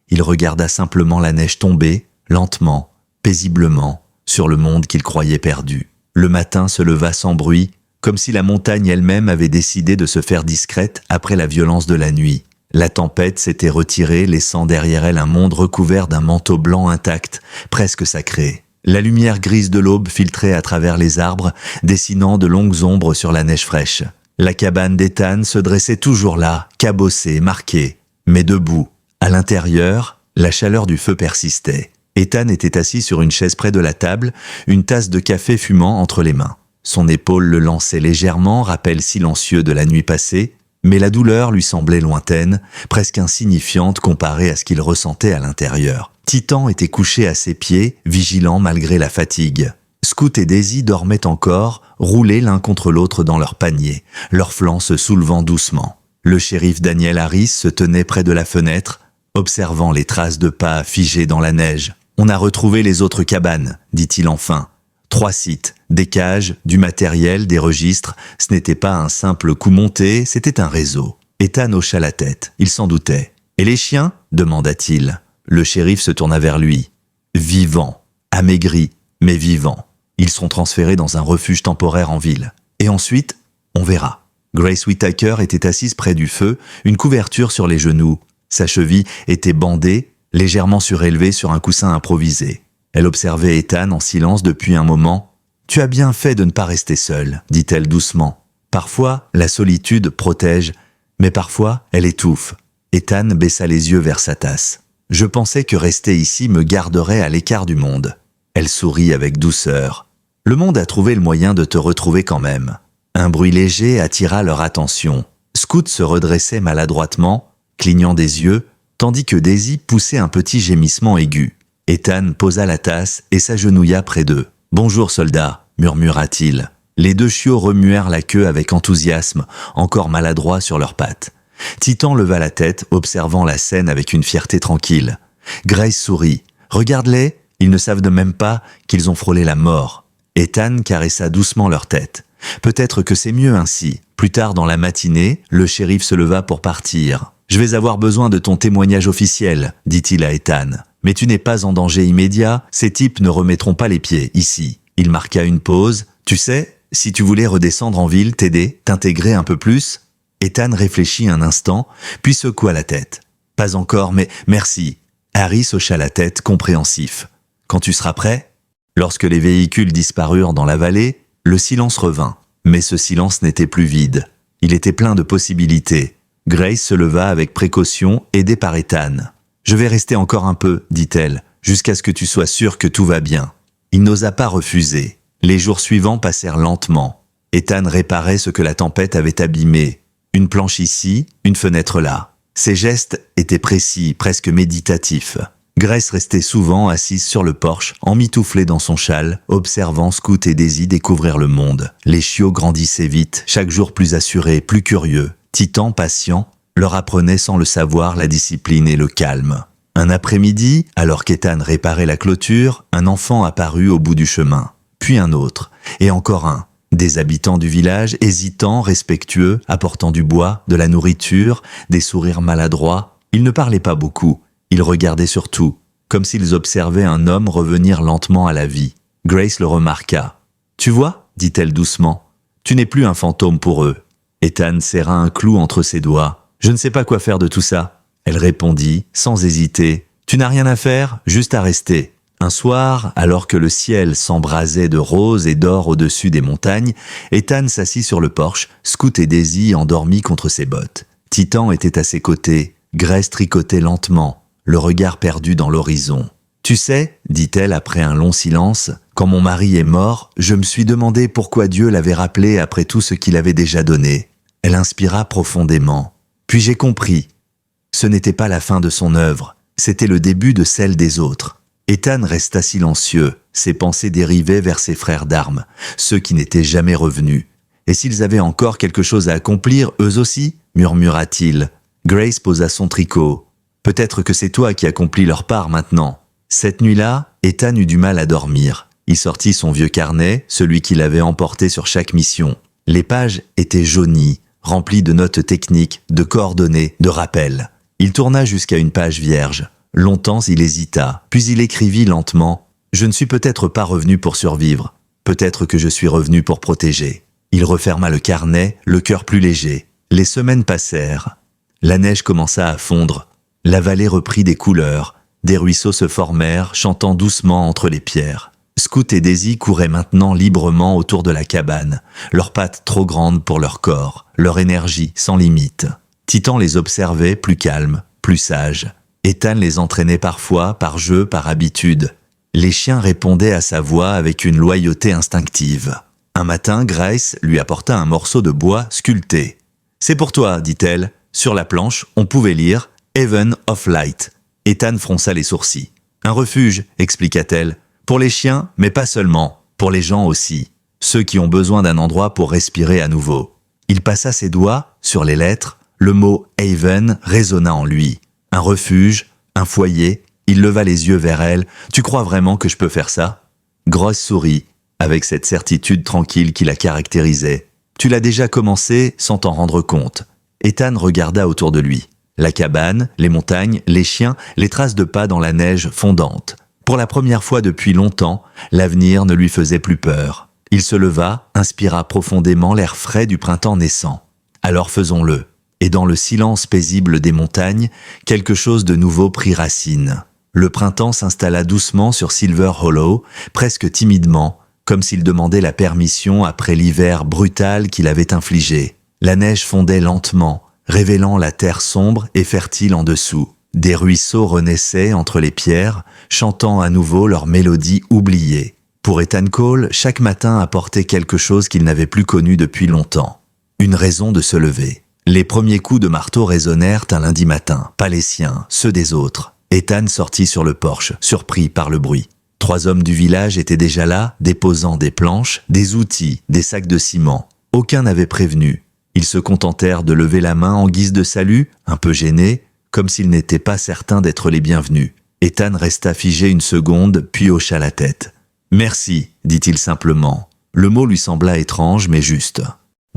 Il regarda simplement la neige tomber, lentement, paisiblement, sur le monde qu'il croyait perdu. Le matin se leva sans bruit, comme si la montagne elle-même avait décidé de se faire discrète après la violence de la nuit. La tempête s'était retirée, laissant derrière elle un monde recouvert d'un manteau blanc intact, presque sacré. La lumière grise de l'aube filtrait à travers les arbres, dessinant de longues ombres sur la neige fraîche. La cabane d'Ethan se dressait toujours là, cabossée, marquée, mais debout. À l'intérieur, la chaleur du feu persistait. Ethan était assis sur une chaise près de la table, une tasse de café fumant entre les mains. Son épaule le lançait légèrement, rappel silencieux de la nuit passée, mais la douleur lui semblait lointaine, presque insignifiante comparée à ce qu'il ressentait à l'intérieur. Titan était couché à ses pieds, vigilant malgré la fatigue. Scout et Daisy dormaient encore, roulés l'un contre l'autre dans leur panier, leurs flancs se soulevant doucement. Le shérif Daniel Harris se tenait près de la fenêtre, observant les traces de pas figées dans la neige. « On a retrouvé les autres cabanes, » dit-il enfin. 3 sites, des cages, du matériel, des registres. Ce n'était pas un simple coup monté, c'était un réseau. Ethan hocha la tête, il s'en doutait. « Et les chiens ?» demanda-t-il. Le shérif se tourna vers lui. « Vivants, amaigris, mais vivants. Ils seront transférés dans un refuge temporaire en ville. Et ensuite, on verra. » Grace Whittaker était assise près du feu, une couverture sur les genoux. Sa cheville était bandée, légèrement surélevée sur un coussin improvisé. Elle observait Ethan en silence depuis un moment. « Tu as bien fait de ne pas rester seul, » dit-elle doucement. « Parfois, la solitude protège, mais parfois, elle étouffe. » Ethan baissa les yeux vers sa tasse. « Je pensais que rester ici me garderait à l'écart du monde. » Elle sourit avec douceur. « Le monde a trouvé le moyen de te retrouver quand même. » Un bruit léger attira leur attention. Scout se redressait maladroitement, clignant des yeux, tandis que Daisy poussait un petit gémissement aigu. Ethan posa la tasse et s'agenouilla près d'eux. « Bonjour, soldat », murmura-t-il. Les deux chiots remuèrent la queue avec enthousiasme, encore maladroits sur leurs pattes. Titan leva la tête, observant la scène avec une fierté tranquille. Grace sourit. « Regarde-les, ils ne savent de même pas qu'ils ont frôlé la mort. » Ethan caressa doucement leur tête. « Peut-être que c'est mieux ainsi. » Plus tard dans la matinée, le shérif se leva pour partir. « Je vais avoir besoin de ton témoignage officiel, » dit-il à Ethan. « Mais tu n'es pas en danger immédiat, ces types ne remettront pas les pieds ici. » Il marqua une pause. « Tu sais, si tu voulais redescendre en ville, t'aider, t'intégrer un peu plus ?» Ethan réfléchit un instant, puis secoua la tête. « Pas encore, mais merci. » Harry hocha la tête, compréhensif. « Quand tu seras prêt ?» Lorsque les véhicules disparurent dans la vallée, le silence revint. Mais ce silence n'était plus vide. Il était plein de possibilités. Grace se leva avec précaution, aidée par Ethan. « Je vais rester encore un peu, dit-elle, jusqu'à ce que tu sois sûr que tout va bien. » Il n'osa pas refuser. Les jours suivants passèrent lentement. Ethan réparait ce que la tempête avait abîmé. Une planche ici, une fenêtre là. Ses gestes étaient précis, presque méditatifs. Grace restait souvent assise sur le porche, emmitouflée dans son châle, observant Scoot et Daisy découvrir le monde. Les chiots grandissaient vite, chaque jour plus assurés, plus curieux. Titan, patient, leur apprenait sans le savoir la discipline et le calme. Un après-midi, alors qu'Ethan réparait la clôture, un enfant apparut au bout du chemin. Puis un autre, et encore un. Des habitants du village, hésitants, respectueux, apportant du bois, de la nourriture, des sourires maladroits. Ils ne parlaient pas beaucoup. Ils regardaient surtout, comme s'ils observaient un homme revenir lentement à la vie. Grace le remarqua. « Tu vois » dit-elle doucement. « Tu n'es plus un fantôme pour eux. » Ethan serra un clou entre ses doigts. « Je ne sais pas quoi faire de tout ça. » Elle répondit, sans hésiter. « Tu n'as rien à faire, juste à rester. » Un soir, alors que le ciel s'embrasait de rose et d'or au-dessus des montagnes, Ethan s'assit sur le porche, Scoot et Daisy endormis contre ses bottes. Titan était à ses côtés. Grace tricotait lentement, le regard perdu dans l'horizon. « Tu sais, dit-elle après un long silence, quand mon mari est mort, je me suis demandé pourquoi Dieu l'avait rappelé après tout ce qu'il avait déjà donné. » Elle inspira profondément. Puis j'ai compris. Ce n'était pas la fin de son œuvre, c'était le début de celle des autres. Ethan resta silencieux, ses pensées dérivaient vers ses frères d'armes, ceux qui n'étaient jamais revenus. « Et s'ils avaient encore quelque chose à accomplir, eux aussi ?» murmura-t-il. Grace posa son tricot. « Peut-être que c'est toi qui accomplis leur part maintenant. » Cette nuit-là, Ethan eut du mal à dormir. Il sortit son vieux carnet, celui qu'il avait emporté sur chaque mission. Les pages étaient jaunies, remplies de notes techniques, de coordonnées, de rappels. Il tourna jusqu'à une page vierge. Longtemps il hésita, puis il écrivit lentement « Je ne suis peut-être pas revenu pour survivre. Peut-être que je suis revenu pour protéger. » Il referma le carnet, le cœur plus léger. Les semaines passèrent. La neige commença à fondre. La vallée reprit des couleurs. Des ruisseaux se formèrent, chantant doucement entre les pierres. Scoot et Daisy couraient maintenant librement autour de la cabane, leurs pattes trop grandes pour leur corps, leur énergie sans limite. Titan les observait, plus calme, plus sage. Ethan les entraînait parfois, par jeu, par habitude. Les chiens répondaient à sa voix avec une loyauté instinctive. Un matin, Grace lui apporta un morceau de bois sculpté. « C'est pour toi, dit-elle. » Sur la planche, on pouvait lire « Haven of Light ». Ethan fronça les sourcils. « Un refuge, expliqua-t-elle. Pour les chiens, mais pas seulement. Pour les gens aussi. Ceux qui ont besoin d'un endroit pour respirer à nouveau. » Il passa ses doigts sur les lettres. Le mot « Haven » résonna en lui. Un refuge, un foyer. Il leva les yeux vers elle. « Tu crois vraiment que je peux faire ça ?» Grace sourit, avec cette certitude tranquille qui la caractérisait. « Tu l'as déjà commencé sans t'en rendre compte. » Ethan regarda autour de lui. La cabane, les montagnes, les chiens, les traces de pas dans la neige fondante. Pour la première fois depuis longtemps, l'avenir ne lui faisait plus peur. Il se leva, inspira profondément l'air frais du printemps naissant. « Alors faisons-le. » Et dans le silence paisible des montagnes, quelque chose de nouveau prit racine. Le printemps s'installa doucement sur Silver Hollow, presque timidement, comme s'il demandait la permission après l'hiver brutal qu'il avait infligé. La neige fondait lentement, révélant la terre sombre et fertile en dessous. Des ruisseaux renaissaient entre les pierres, chantant à nouveau leur mélodie oubliée. Pour Ethan Cole, chaque matin apportait quelque chose qu'il n'avait plus connu depuis longtemps. Une raison de se lever. Les premiers coups de marteau résonnèrent un lundi matin, pas les siens, ceux des autres. Ethan sortit sur le porche, surpris par le bruit. 3 hommes du village étaient déjà là, déposant des planches, des outils, des sacs de ciment. Aucun n'avait prévenu. Ils se contentèrent de lever la main en guise de salut, un peu gênés, comme s'ils n'étaient pas certains d'être les bienvenus. Ethan resta figé une seconde, puis hocha la tête. « Merci », dit-il simplement. Le mot lui sembla étrange, mais juste.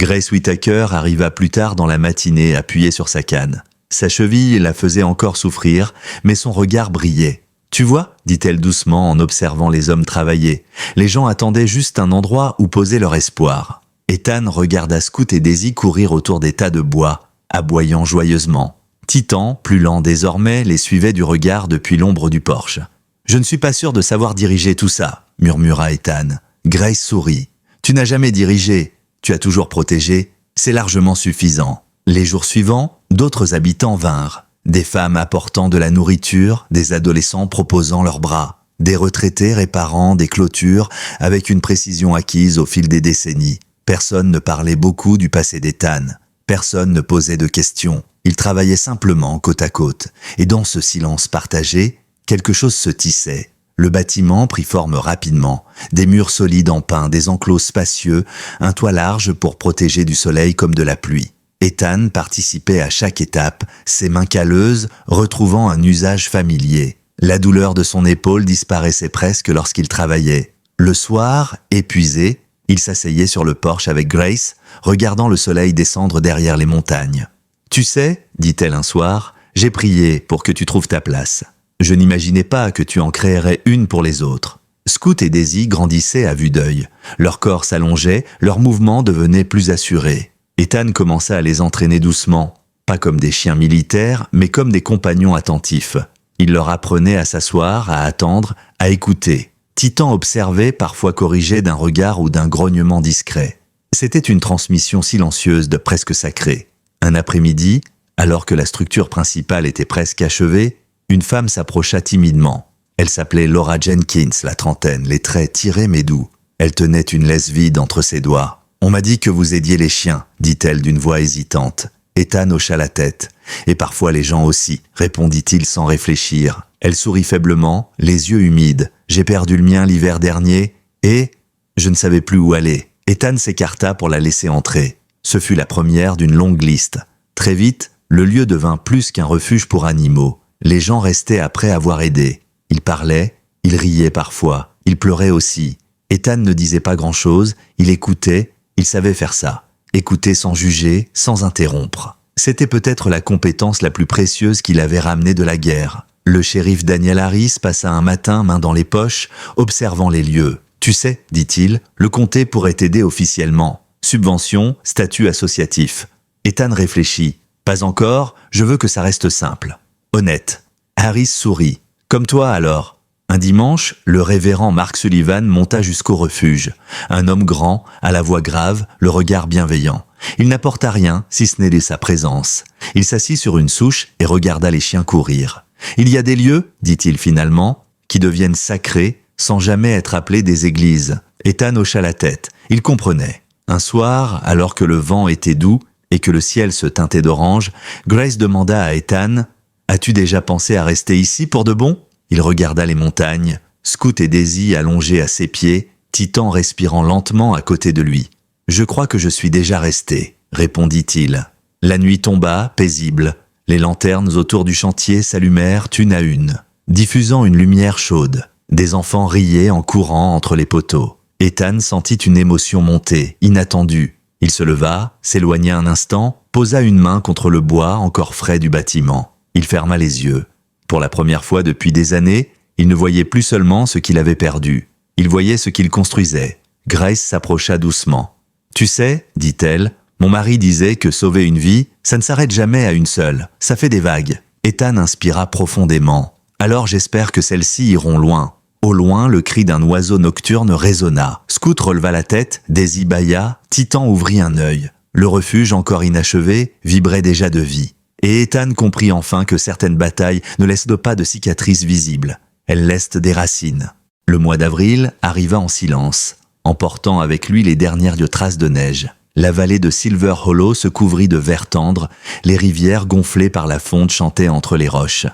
Grace Whittaker arriva plus tard dans la matinée, appuyée sur sa canne. Sa cheville la faisait encore souffrir, mais son regard brillait. « Tu vois » dit-elle doucement en observant les hommes travailler. Les gens attendaient juste un endroit où poser leur espoir. Ethan regarda Scout et Daisy courir autour des tas de bois, aboyant joyeusement. Titan, plus lent désormais, les suivait du regard depuis l'ombre du porche. « Je ne suis pas sûr de savoir diriger tout ça », murmura Ethan. Grace sourit. « Tu n'as jamais dirigé, tu as toujours protégé, c'est largement suffisant. » Les jours suivants, d'autres habitants vinrent. Des femmes apportant de la nourriture, des adolescents proposant leurs bras, des retraités réparant des clôtures avec une précision acquise au fil des décennies. Personne ne parlait beaucoup du passé d'Ethan. Personne ne posait de questions. Ils travaillaient simplement côte à côte. Et dans ce silence partagé, quelque chose se tissait. Le bâtiment prit forme rapidement. Des murs solides en pin, des enclos spacieux, un toit large pour protéger du soleil comme de la pluie. Ethan participait à chaque étape, ses mains calleuses retrouvant un usage familier. La douleur de son épaule disparaissait presque lorsqu'il travaillait. Le soir, épuisé, il s'asseyait sur le porche avec Grace, regardant le soleil descendre derrière les montagnes. « Tu sais, dit-elle un soir, j'ai prié pour que tu trouves ta place. Je n'imaginais pas que tu en créerais une pour les autres. » Scout et Daisy grandissaient à vue d'œil. Leur corps s'allongeait, leurs mouvements devenaient plus assurés. Ethan commença à les entraîner doucement, pas comme des chiens militaires, mais comme des compagnons attentifs. Il leur apprenait à s'asseoir, à attendre, à écouter. Titan observait, parfois corrigé d'un regard ou d'un grognement discret. C'était une transmission silencieuse de presque sacrée. Un après-midi, alors que la structure principale était presque achevée, une femme s'approcha timidement. Elle s'appelait Laura Jenkins, la trentaine, les traits tirés mais doux. Elle tenait une laisse vide entre ses doigts. « On m'a dit que vous aidiez les chiens », dit-elle d'une voix hésitante. Ethan hocha la tête. « Et parfois les gens aussi », répondit-il sans réfléchir. Elle sourit faiblement, les yeux humides. « J'ai perdu le mien l'hiver dernier, et je ne savais plus où aller. » Ethan s'écarta pour la laisser entrer. Ce fut la première d'une longue liste. Très vite, le lieu devint plus qu'un refuge pour animaux. Les gens restaient après avoir aidé. Ils parlaient, ils riaient parfois, ils pleuraient aussi. Ethan ne disait pas grand-chose, il écoutait, il savait faire ça. Écouter sans juger, sans interrompre. C'était peut-être la compétence la plus précieuse qu'il avait ramenée de la guerre. Le shérif Daniel Harris passa un matin, main dans les poches, observant les lieux. « Tu sais, dit-il, le comté pourrait t'aider officiellement. Subvention, statut associatif. » Ethan réfléchit. « Pas encore, je veux que ça reste simple. Honnête. » Harris sourit. « Comme toi alors. » Un dimanche, le révérend Mark Sullivan monta jusqu'au refuge. Un homme grand, à la voix grave, le regard bienveillant. Il n'apporta rien, si ce n'est de sa présence. Il s'assit sur une souche et regarda les chiens courir. « Il y a des lieux, dit-il finalement, qui deviennent sacrés sans jamais être appelés des églises. » Ethan hocha la tête. Il comprenait. Un soir, alors que le vent était doux et que le ciel se teintait d'orange, Grace demanda à Ethan « As-tu déjà pensé à rester ici pour de bon ?» Il regarda les montagnes, Scout et Daisy allongés à ses pieds, Titan respirant lentement à côté de lui. « Je crois que je suis déjà resté, » répondit-il. La nuit tomba, paisible. Les lanternes autour du chantier s'allumèrent une à une, diffusant une lumière chaude. Des enfants riaient en courant entre les poteaux. Ethan sentit une émotion monter, inattendue. Il se leva, s'éloigna un instant, posa une main contre le bois encore frais du bâtiment. Il ferma les yeux. Pour la première fois depuis des années, il ne voyait plus seulement ce qu'il avait perdu. Il voyait ce qu'il construisait. Grace s'approcha doucement. « Tu sais, dit-elle, mon mari disait que sauver une vie, ça ne s'arrête jamais à une seule. Ça fait des vagues. » Ethan inspira profondément. « Alors j'espère que celles-ci iront loin. » Au loin, le cri d'un oiseau nocturne résonna. Scout releva la tête, Daisy bâilla, Titan ouvrit un œil. Le refuge, encore inachevé, vibrait déjà de vie. Et Ethan comprit enfin que certaines batailles ne laissent pas de cicatrices visibles. Elles laissent des racines. Le mois d'avril arriva en silence, emportant avec lui les dernières traces de neige. La vallée de Silver Hollow se couvrit de vert tendre, les rivières gonflées par la fonte chantaient entre les roches.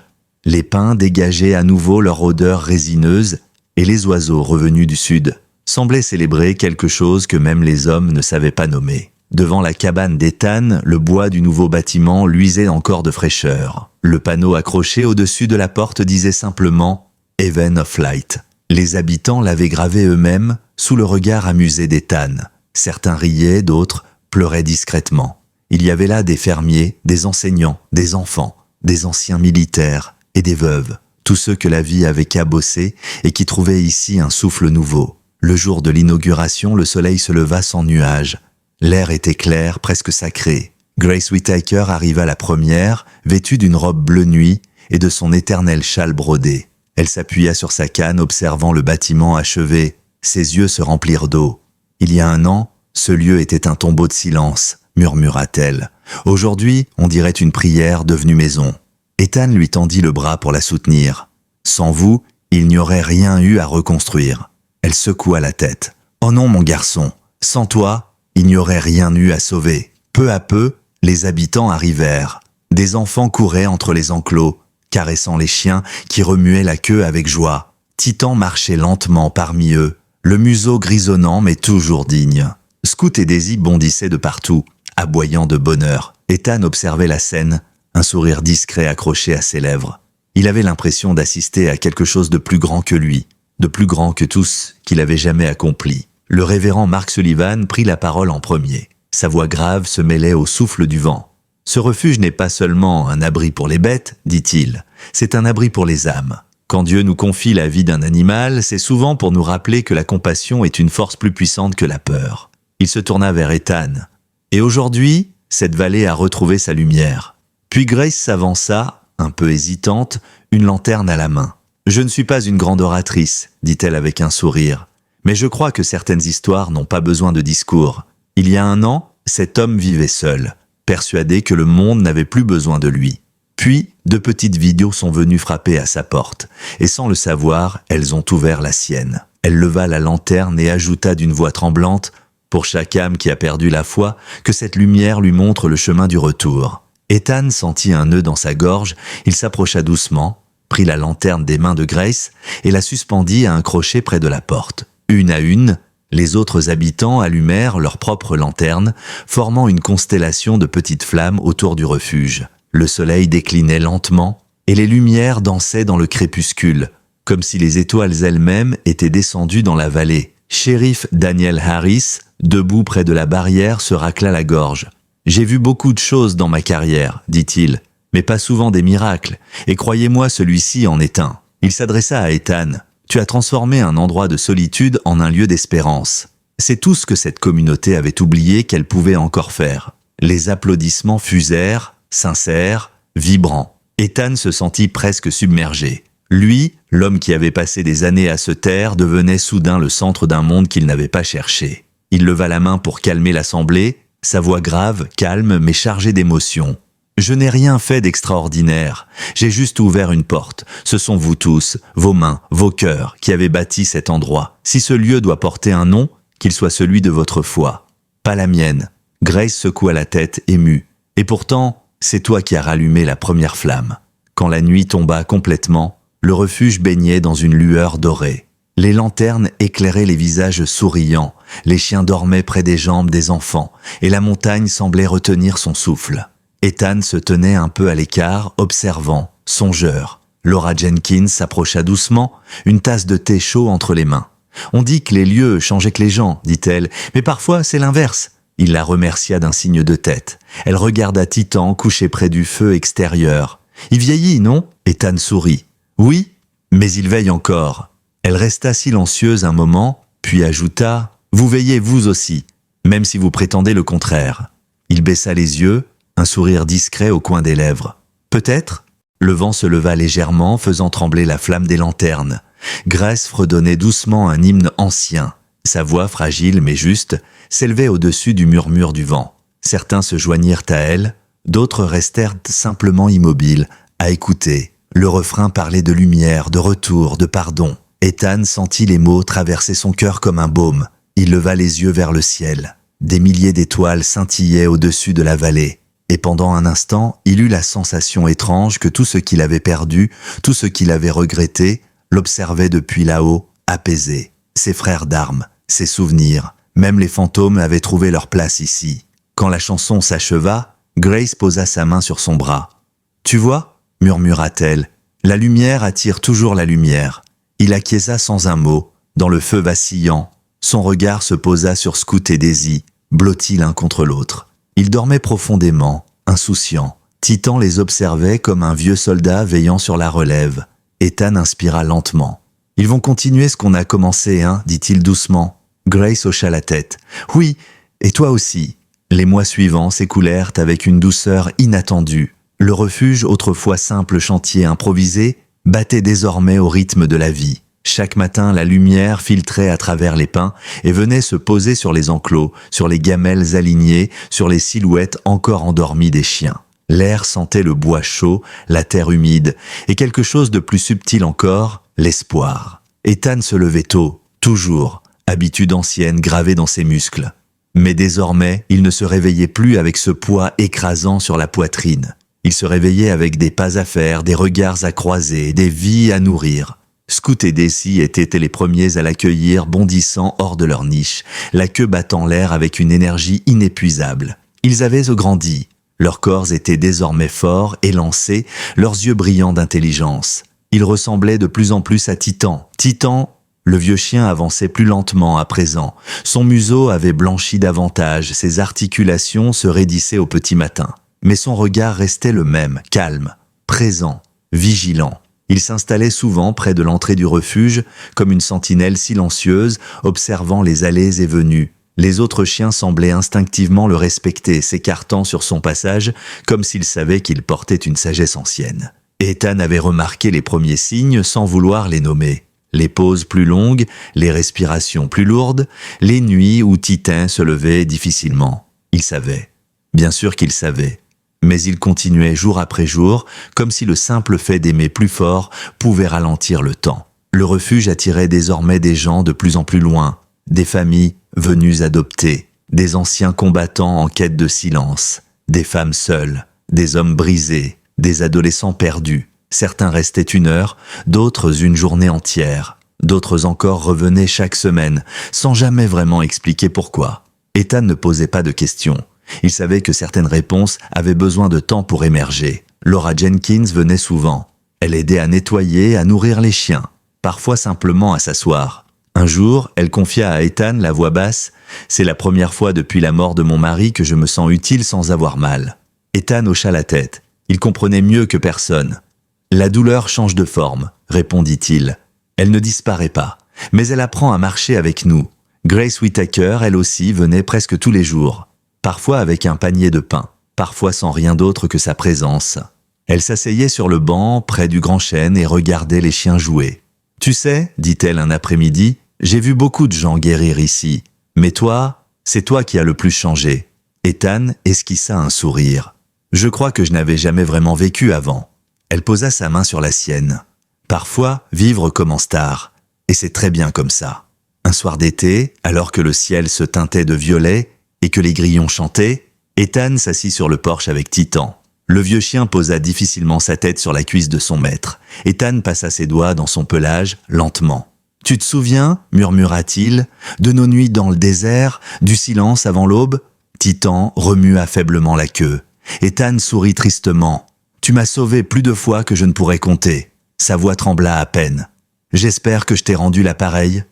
Les pins dégageaient à nouveau leur odeur résineuse, et les oiseaux revenus du sud semblaient célébrer quelque chose que même les hommes ne savaient pas nommer. Devant la cabane d'Ethan, le bois du nouveau bâtiment luisait encore de fraîcheur. Le panneau accroché au-dessus de la porte disait simplement « Heaven of Light ». Les habitants l'avaient gravé eux-mêmes sous le regard amusé d'Ethan. Certains riaient, d'autres pleuraient discrètement. Il y avait là des fermiers, des enseignants, des enfants, des anciens militaires et des veuves, tous ceux que la vie avait cabossés et qui trouvaient ici un souffle nouveau. Le jour de l'inauguration, le soleil se leva sans nuages. L'air était clair, presque sacré. Grace Whittaker arriva la première, vêtue d'une robe bleu nuit et de son éternel châle brodé. Elle s'appuya sur sa canne, observant le bâtiment achevé. Ses yeux se remplirent d'eau. Il y a un an, ce lieu était un tombeau de silence, murmura-t-elle. Aujourd'hui, on dirait une prière devenue maison. Ethan lui tendit le bras pour la soutenir. Sans vous, il n'y aurait rien eu à reconstruire. Elle secoua la tête. Oh non, mon garçon, sans toi, il n'y aurait rien eu à sauver. Peu à peu, les habitants arrivèrent. Des enfants couraient entre les enclos, caressant les chiens qui remuaient la queue avec joie. Titan marchait lentement parmi eux, le museau grisonnant mais toujours digne. Scout et Daisy bondissaient de partout, aboyant de bonheur. Ethan observait la scène, un sourire discret accroché à ses lèvres. Il avait l'impression d'assister à quelque chose de plus grand que lui, de plus grand que tous qu'il avait jamais accompli. Le révérend Mark Sullivan prit la parole en premier. Sa voix grave se mêlait au souffle du vent. « Ce refuge n'est pas seulement un abri pour les bêtes, dit-il, c'est un abri pour les âmes. Quand Dieu nous confie la vie d'un animal, c'est souvent pour nous rappeler que la compassion est une force plus puissante que la peur. » Il se tourna vers Ethan. « Et aujourd'hui, cette vallée a retrouvé sa lumière. » Puis Grace s'avança, un peu hésitante, une lanterne à la main. « Je ne suis pas une grande oratrice, dit-elle avec un sourire. Mais je crois que certaines histoires n'ont pas besoin de discours. Il y a un an, cet homme vivait seul, persuadé que le monde n'avait plus besoin de lui. Puis, deux petites vidéos sont venues frapper à sa porte, et sans le savoir, elles ont ouvert la sienne. Elle leva la lanterne et ajouta d'une voix tremblante, pour chaque âme qui a perdu la foi, que cette lumière lui montre le chemin du retour. Ethan sentit un nœud dans sa gorge, il s'approcha doucement, prit la lanterne des mains de Grace et la suspendit à un crochet près de la porte. Une à une, les autres habitants allumèrent leurs propres lanternes, formant une constellation de petites flammes autour du refuge. Le soleil déclinait lentement, et les lumières dansaient dans le crépuscule, comme si les étoiles elles-mêmes étaient descendues dans la vallée. Shérif Daniel Harris, debout près de la barrière, se racla la gorge. « J'ai vu beaucoup de choses dans ma carrière, dit-il, mais pas souvent des miracles, et croyez-moi, celui-ci en est un. » Il s'adressa à Ethan. « Tu as transformé un endroit de solitude en un lieu d'espérance. » C'est tout ce que cette communauté avait oublié qu'elle pouvait encore faire. Les applaudissements fusèrent, sincères, vibrants. Ethan se sentit presque submergé. Lui, l'homme qui avait passé des années à se taire, devenait soudain le centre d'un monde qu'il n'avait pas cherché. Il leva la main pour calmer l'assemblée, sa voix grave, calme, mais chargée d'émotion. « Je n'ai rien fait d'extraordinaire. J'ai juste ouvert une porte. Ce sont vous tous, vos mains, vos cœurs, qui avez bâti cet endroit. Si ce lieu doit porter un nom, qu'il soit celui de votre foi. Pas la mienne. » Grace secoua la tête, émue. « Et pourtant, c'est toi qui as rallumé la première flamme. » Quand la nuit tomba complètement, le refuge baignait dans une lueur dorée. Les lanternes éclairaient les visages souriants, les chiens dormaient près des jambes des enfants, et la montagne semblait retenir son souffle. Ethan se tenait un peu à l'écart, observant, songeur. Laura Jenkins s'approcha doucement, une tasse de thé chaud entre les mains. « On dit que les lieux changeaient que les gens, dit-elle, mais parfois c'est l'inverse. » Il la remercia d'un signe de tête. Elle regarda Titan couché près du feu extérieur. « Il vieillit, non ?» Ethan sourit. « Oui, mais il veille encore. » Elle resta silencieuse un moment, puis ajouta « Vous veillez vous aussi, même si vous prétendez le contraire. » Il baissa les yeux, un sourire discret au coin des lèvres. « Peut-être ?» Le vent se leva légèrement, faisant trembler la flamme des lanternes. Grace fredonnait doucement un hymne ancien. Sa voix, fragile mais juste, s'élevait au-dessus du murmure du vent. Certains se joignirent à elle, d'autres restèrent simplement immobiles, à écouter. Le refrain parlait de lumière, de retour, de pardon. Ethan sentit les mots traverser son cœur comme un baume. Il leva les yeux vers le ciel. Des milliers d'étoiles scintillaient au-dessus de la vallée. Et pendant un instant, il eut la sensation étrange que tout ce qu'il avait perdu, tout ce qu'il avait regretté, l'observait depuis là-haut, apaisé. Ses frères d'armes, ses souvenirs, même les fantômes avaient trouvé leur place ici. Quand la chanson s'acheva, Grace posa sa main sur son bras. « Tu vois ?» murmura-t-elle. « La lumière attire toujours la lumière. » Il acquiesça sans un mot, dans le feu vacillant. Son regard se posa sur Scout et Daisy, blottis l'un contre l'autre. Ils dormaient profondément, insouciants. Titan les observait comme un vieux soldat veillant sur la relève. Ethan inspira lentement. « Ils vont continuer ce qu'on a commencé, hein ?» dit-il doucement. Grace hocha la tête. « Oui, et toi aussi. » Les mois suivants s'écoulèrent avec une douceur inattendue. Le refuge, autrefois simple chantier improvisé, battait désormais au rythme de la vie. Chaque matin, la lumière filtrait à travers les pins et venait se poser sur les enclos, sur les gamelles alignées, sur les silhouettes encore endormies des chiens. L'air sentait le bois chaud, la terre humide, et quelque chose de plus subtil encore, l'espoir. Ethan se levait tôt, toujours, habitude ancienne gravée dans ses muscles. Mais désormais, il ne se réveillait plus avec ce poids écrasant sur la poitrine. Il se réveillait avec des pas à faire, des regards à croiser, des vies à nourrir. Scout et Daisy étaient les premiers à l'accueillir, bondissant hors de leur niche, la queue battant l'air avec une énergie inépuisable. Ils avaient grandi. Leurs corps étaient désormais forts, élancés, leurs yeux brillants d'intelligence. Ils ressemblaient de plus en plus à Titan. Titan, le vieux chien avançait plus lentement à présent. Son museau avait blanchi davantage, ses articulations se raidissaient au petit matin. Mais son regard restait le même, calme, présent, vigilant. Il s'installait souvent près de l'entrée du refuge, comme une sentinelle silencieuse, observant les allées et venues. Les autres chiens semblaient instinctivement le respecter, s'écartant sur son passage, comme s'ils savaient qu'il portait une sagesse ancienne. Ethan avait remarqué les premiers signes sans vouloir les nommer. Les pauses plus longues, les respirations plus lourdes, les nuits où Titan se levait difficilement. Il savait. Bien sûr qu'il savait. Mais il continuait jour après jour, comme si le simple fait d'aimer plus fort pouvait ralentir le temps. Le refuge attirait désormais des gens de plus en plus loin, des familles venues adopter, des anciens combattants en quête de silence, des femmes seules, des hommes brisés, des adolescents perdus. Certains restaient 1 heure, d'autres une journée entière. D'autres encore revenaient chaque semaine, sans jamais vraiment expliquer pourquoi. Ethan ne posait pas de questions. Il savait que certaines réponses avaient besoin de temps pour émerger. Laura Jenkins venait souvent. Elle aidait à nettoyer, à nourrir les chiens, parfois simplement à s'asseoir. Un jour, elle confia à Ethan la voix basse « C'est la première fois depuis la mort de mon mari que je me sens utile sans avoir mal. » Ethan hocha la tête. Il comprenait mieux que personne. « La douleur change de forme, » répondit-il. « Elle ne disparaît pas, mais elle apprend à marcher avec nous. » Grace Whittaker, elle aussi, venait presque tous les jours. Parfois avec un panier de pain, parfois sans rien d'autre que sa présence. Elle s'asseyait sur le banc, près du grand chêne, et regardait les chiens jouer. « Tu sais, dit-elle un après-midi, j'ai vu beaucoup de gens guérir ici. Mais toi, c'est toi qui as le plus changé. » Ethan esquissa un sourire. « Je crois que je n'avais jamais vraiment vécu avant. » Elle posa sa main sur la sienne. « Parfois, vivre commence tard, et c'est très bien comme ça. » Un soir d'été, alors que le ciel se teintait de violet, et que les grillons chantaient, Ethan s'assit sur le porche avec Titan. Le vieux chien posa difficilement sa tête sur la cuisse de son maître. Ethan passa ses doigts dans son pelage, lentement. « Tu te souviens, murmura-t-il, de nos nuits dans le désert, du silence avant l'aube ?» Titan remua faiblement la queue. Ethan sourit tristement. « Tu m'as sauvé plus de fois que je ne pourrais compter. » Sa voix trembla à peine. « J'espère que je t'ai rendu l'appareil. »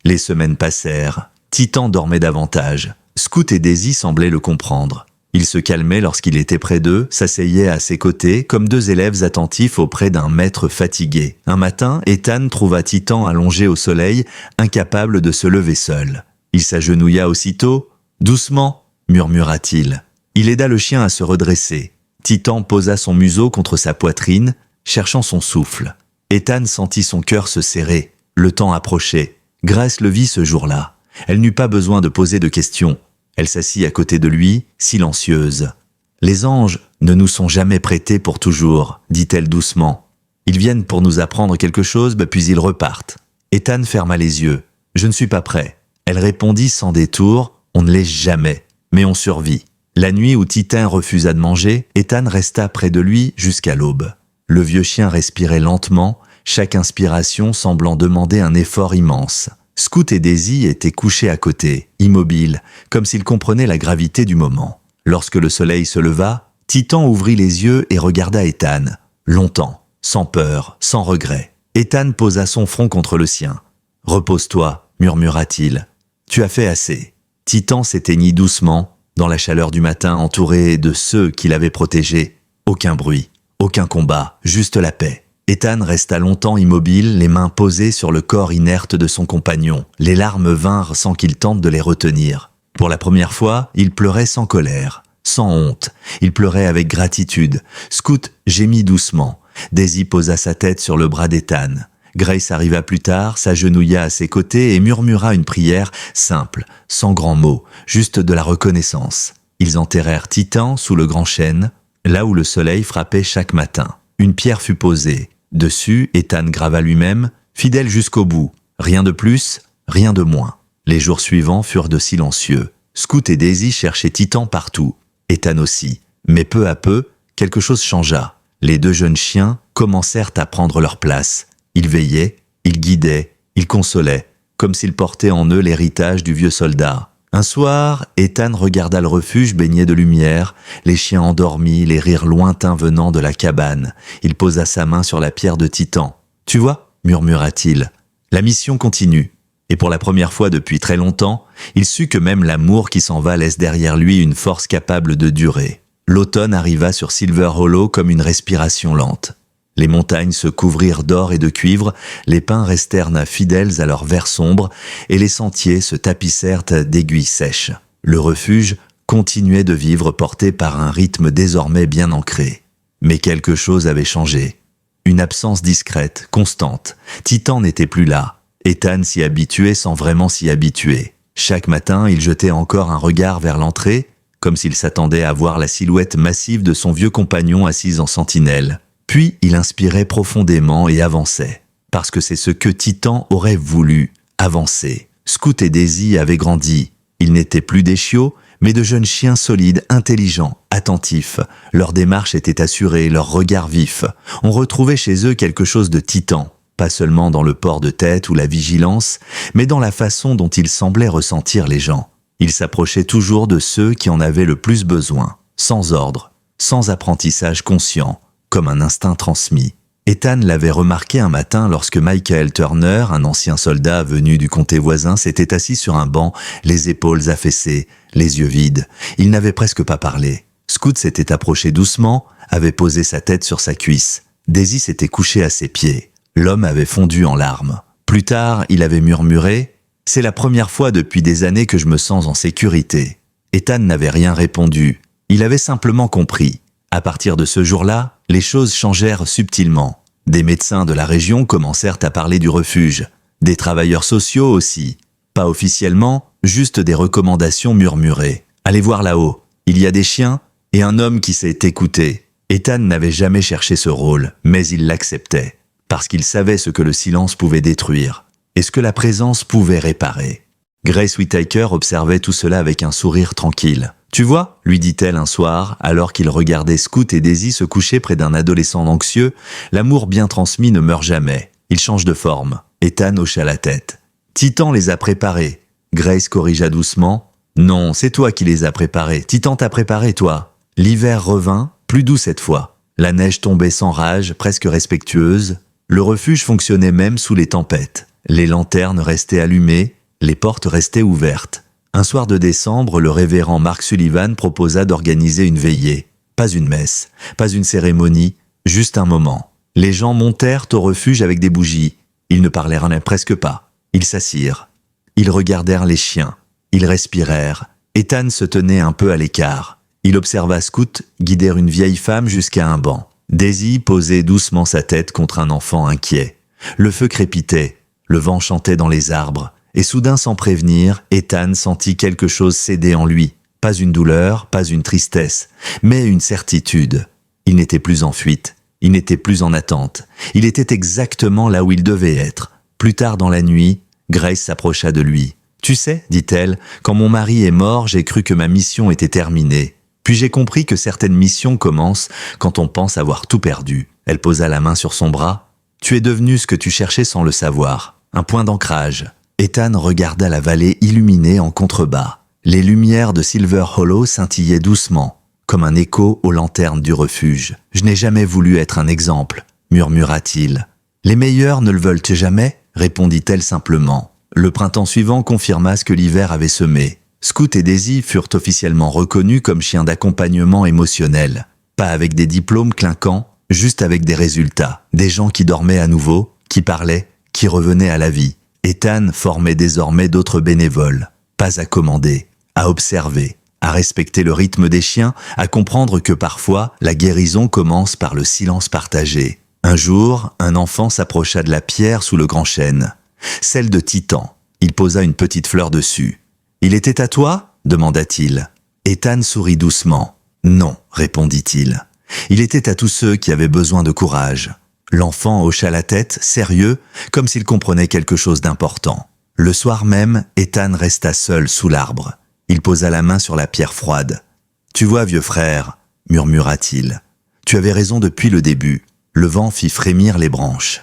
Les semaines passèrent. Titan dormait davantage. Scout et Daisy semblaient le comprendre. Ils se calmaient lorsqu'il était près d'eux, s'asseyaient à ses côtés, comme 2 élèves attentifs auprès d'un maître fatigué. Un matin, Ethan trouva Titan allongé au soleil, incapable de se lever seul. Il s'agenouilla aussitôt. « Doucement » murmura-t-il. Il aida le chien à se redresser. Titan posa son museau contre sa poitrine, cherchant son souffle. Ethan sentit son cœur se serrer. Le temps approchait. Grace le vit ce jour-là. Elle n'eut pas besoin de poser de questions. Elle s'assit à côté de lui, silencieuse. « Les anges ne nous sont jamais prêtés pour toujours, » dit-elle doucement. « Ils viennent pour nous apprendre quelque chose, puis ils repartent. » Ethan ferma les yeux. « Je ne suis pas prêt. » Elle répondit sans détour. On ne l'est jamais, mais on survit. La nuit où Titan refusa de manger, Ethan resta près de lui jusqu'à l'aube. Le vieux chien respirait lentement, chaque inspiration semblant demander un effort immense. Scout et Daisy étaient couchés à côté, immobiles, comme s'ils comprenaient la gravité du moment. Lorsque le soleil se leva, Titan ouvrit les yeux et regarda Ethan. Longtemps, sans peur, sans regret. Ethan posa son front contre le sien. « Repose-toi », murmura-t-il. « Tu as fait assez. » Titan s'éteignit doucement, dans la chaleur du matin, entouré de ceux qui l'avaient protégé. Aucun bruit, aucun combat, juste la paix. Ethan resta longtemps immobile, les mains posées sur le corps inerte de son compagnon. Les larmes vinrent sans qu'il tente de les retenir. Pour la première fois, il pleurait sans colère, sans honte. Il pleurait avec gratitude. Scout gémit doucement. Daisy posa sa tête sur le bras d'Ethan. Grace arriva plus tard, s'agenouilla à ses côtés et murmura une prière simple, sans grands mots, juste de la reconnaissance. Ils enterrèrent Titan sous le grand chêne, là où le soleil frappait chaque matin. Une pierre fut posée. Dessus, Ethan grava lui-même, fidèle jusqu'au bout. Rien de plus, rien de moins. Les jours suivants furent de silencieux. Scout et Daisy cherchaient Titan partout. Ethan aussi. Mais peu à peu, quelque chose changea. Les deux jeunes chiens commencèrent à prendre leur place. Ils veillaient, ils guidaient, ils consolaient, comme s'ils portaient en eux l'héritage du vieux soldat. Un soir, Ethan regarda le refuge baigné de lumière, les chiens endormis, les rires lointains venant de la cabane. Il posa sa main sur la pierre de Titan. « Tu vois » murmura-t-il. « La mission continue. » Et pour la première fois depuis très longtemps, il sut que même l'amour qui s'en va laisse derrière lui une force capable de durer. L'automne arriva sur Silver Hollow comme une respiration lente. Les montagnes se couvrirent d'or et de cuivre, les pins restèrent fidèles à leur vert sombre, et les sentiers se tapissèrent d'aiguilles sèches. Le refuge continuait de vivre porté par un rythme désormais bien ancré. Mais quelque chose avait changé. Une absence discrète, constante. Titan n'était plus là. Ethan s'y habituait sans vraiment s'y habituer. Chaque matin, il jetait encore un regard vers l'entrée, comme s'il s'attendait à voir la silhouette massive de son vieux compagnon assise en sentinelle. Puis il inspirait profondément et avançait, parce que c'est ce que Titan aurait voulu, avancer. Scout et Daisy avaient grandi. Ils n'étaient plus des chiots, mais de jeunes chiens solides, intelligents, attentifs. Leur démarche était assurée, leur regard vif. On retrouvait chez eux quelque chose de Titan, pas seulement dans le port de tête ou la vigilance, mais dans la façon dont ils semblaient ressentir les gens. Ils s'approchaient toujours de ceux qui en avaient le plus besoin, sans ordre, sans apprentissage conscient, comme un instinct transmis. Ethan l'avait remarqué un matin lorsque Michael Turner, un ancien soldat venu du comté voisin, s'était assis sur un banc, les épaules affaissées, les yeux vides. Il n'avait presque pas parlé. Scout s'était approché doucement, avait posé sa tête sur sa cuisse. Daisy s'était couchée à ses pieds. L'homme avait fondu en larmes. Plus tard, il avait murmuré « C'est la première fois depuis des années que je me sens en sécurité ». Ethan n'avait rien répondu. Il avait simplement compris. À partir de ce jour-là, les choses changèrent subtilement. Des médecins de la région commencèrent à parler du refuge. Des travailleurs sociaux aussi. Pas officiellement, juste des recommandations murmurées. Allez voir là-haut. Il y a des chiens et un homme qui sait écouter. Ethan n'avait jamais cherché ce rôle, mais il l'acceptait. Parce qu'il savait ce que le silence pouvait détruire et ce que la présence pouvait réparer. Grace Whittaker observait tout cela avec un sourire tranquille. « Tu vois » lui dit-elle un soir, alors qu'il regardait Scout et Daisy se coucher près d'un adolescent anxieux, « l'amour bien transmis ne meurt jamais. Il change de forme. » Ethan hocha la tête. « Titan les a préparés. » Grace corrigea doucement. « Non, c'est toi qui les as préparés. Titan t'a préparé, toi. » L'hiver revint, plus doux cette fois. La neige tombait sans rage, presque respectueuse. Le refuge fonctionnait même sous les tempêtes. Les lanternes restaient allumées, les portes restaient ouvertes. Un soir de décembre, le révérend Mark Sullivan proposa d'organiser une veillée. Pas une messe, pas une cérémonie, juste un moment. Les gens montèrent au refuge avec des bougies. Ils ne parlèrent presque pas. Ils s'assirent. Ils regardèrent les chiens. Ils respirèrent. Ethan se tenait un peu à l'écart. Il observa Scout guider une vieille femme jusqu'à un banc. Daisy posait doucement sa tête contre un enfant inquiet. Le feu crépitait. Le vent chantait dans les arbres. Et soudain, sans prévenir, Ethan sentit quelque chose céder en lui. Pas une douleur, pas une tristesse, mais une certitude. Il n'était plus en fuite, il n'était plus en attente. Il était exactement là où il devait être. Plus tard dans la nuit, Grace s'approcha de lui. « Tu sais, dit-elle, quand mon mari est mort, j'ai cru que ma mission était terminée. Puis j'ai compris que certaines missions commencent quand on pense avoir tout perdu. Elle posa la main sur son bras. Tu es devenu ce que tu cherchais sans le savoir. Un point d'ancrage. Ethan regarda la vallée illuminée en contrebas. Les lumières de Silver Hollow scintillaient doucement, comme un écho aux lanternes du refuge. « Je n'ai jamais voulu être un exemple », murmura-t-il. « Les meilleurs ne le veulent jamais ?» répondit-elle simplement. Le printemps suivant confirma ce que l'hiver avait semé. Scoot et Daisy furent officiellement reconnus comme chiens d'accompagnement émotionnel. Pas avec des diplômes clinquants, juste avec des résultats. Des gens qui dormaient à nouveau, qui parlaient, qui revenaient à la vie. Ethan formait désormais d'autres bénévoles. Pas à commander, à observer, à respecter le rythme des chiens, à comprendre que parfois, la guérison commence par le silence partagé. Un jour, un enfant s'approcha de la pierre sous le grand chêne. Celle de Titan. Il posa une petite fleur dessus. « Il était à toi ?» demanda-t-il. Ethan sourit doucement. « Non » répondit-il. « Il était à tous ceux qui avaient besoin de courage. » L'enfant hocha la tête, sérieux, comme s'il comprenait quelque chose d'important. Le soir même, Ethan resta seul sous l'arbre. Il posa la main sur la pierre froide. « Tu vois, vieux frère, » murmura-t-il. « Tu avais raison depuis le début. » Le vent fit frémir les branches.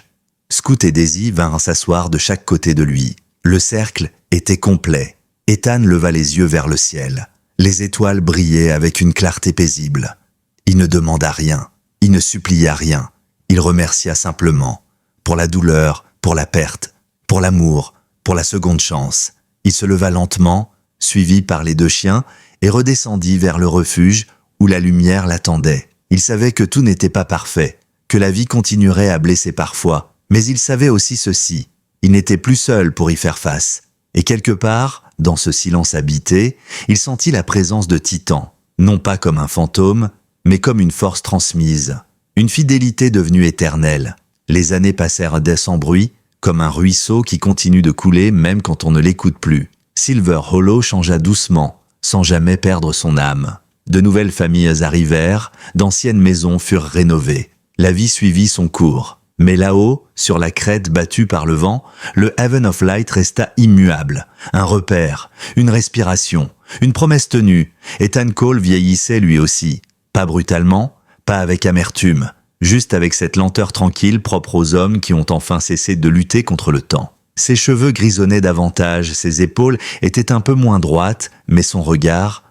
Scoot et Daisy vinrent s'asseoir de chaque côté de lui. Le cercle était complet. Ethan leva les yeux vers le ciel. Les étoiles brillaient avec une clarté paisible. Il ne demanda rien. Il ne supplia rien. Il remercia simplement. Pour la douleur, pour la perte, pour l'amour, pour la seconde chance. Il se leva lentement, suivi par les deux chiens, et redescendit vers le refuge où la lumière l'attendait. Il savait que tout n'était pas parfait, que la vie continuerait à blesser parfois, mais il savait aussi ceci. Il n'était plus seul pour y faire face. Et quelque part, dans ce silence habité, il sentit la présence de Titan, non pas comme un fantôme, mais comme une force transmise, une fidélité devenue éternelle. Les années passèrent sans bruit, comme un ruisseau qui continue de couler même quand on ne l'écoute plus. Silver Hollow changea doucement, sans jamais perdre son âme. De nouvelles familles arrivèrent, d'anciennes maisons furent rénovées. La vie suivit son cours. Mais là-haut, sur la crête battue par le vent, le Haven of Light resta immuable. Un repère, une respiration, une promesse tenue. Ethan Cole vieillissait lui aussi. Pas brutalement, pas avec amertume, juste avec cette lenteur tranquille propre aux hommes qui ont enfin cessé de lutter contre le temps. Ses cheveux grisonnaient davantage, ses épaules étaient un peu moins droites, mais son regard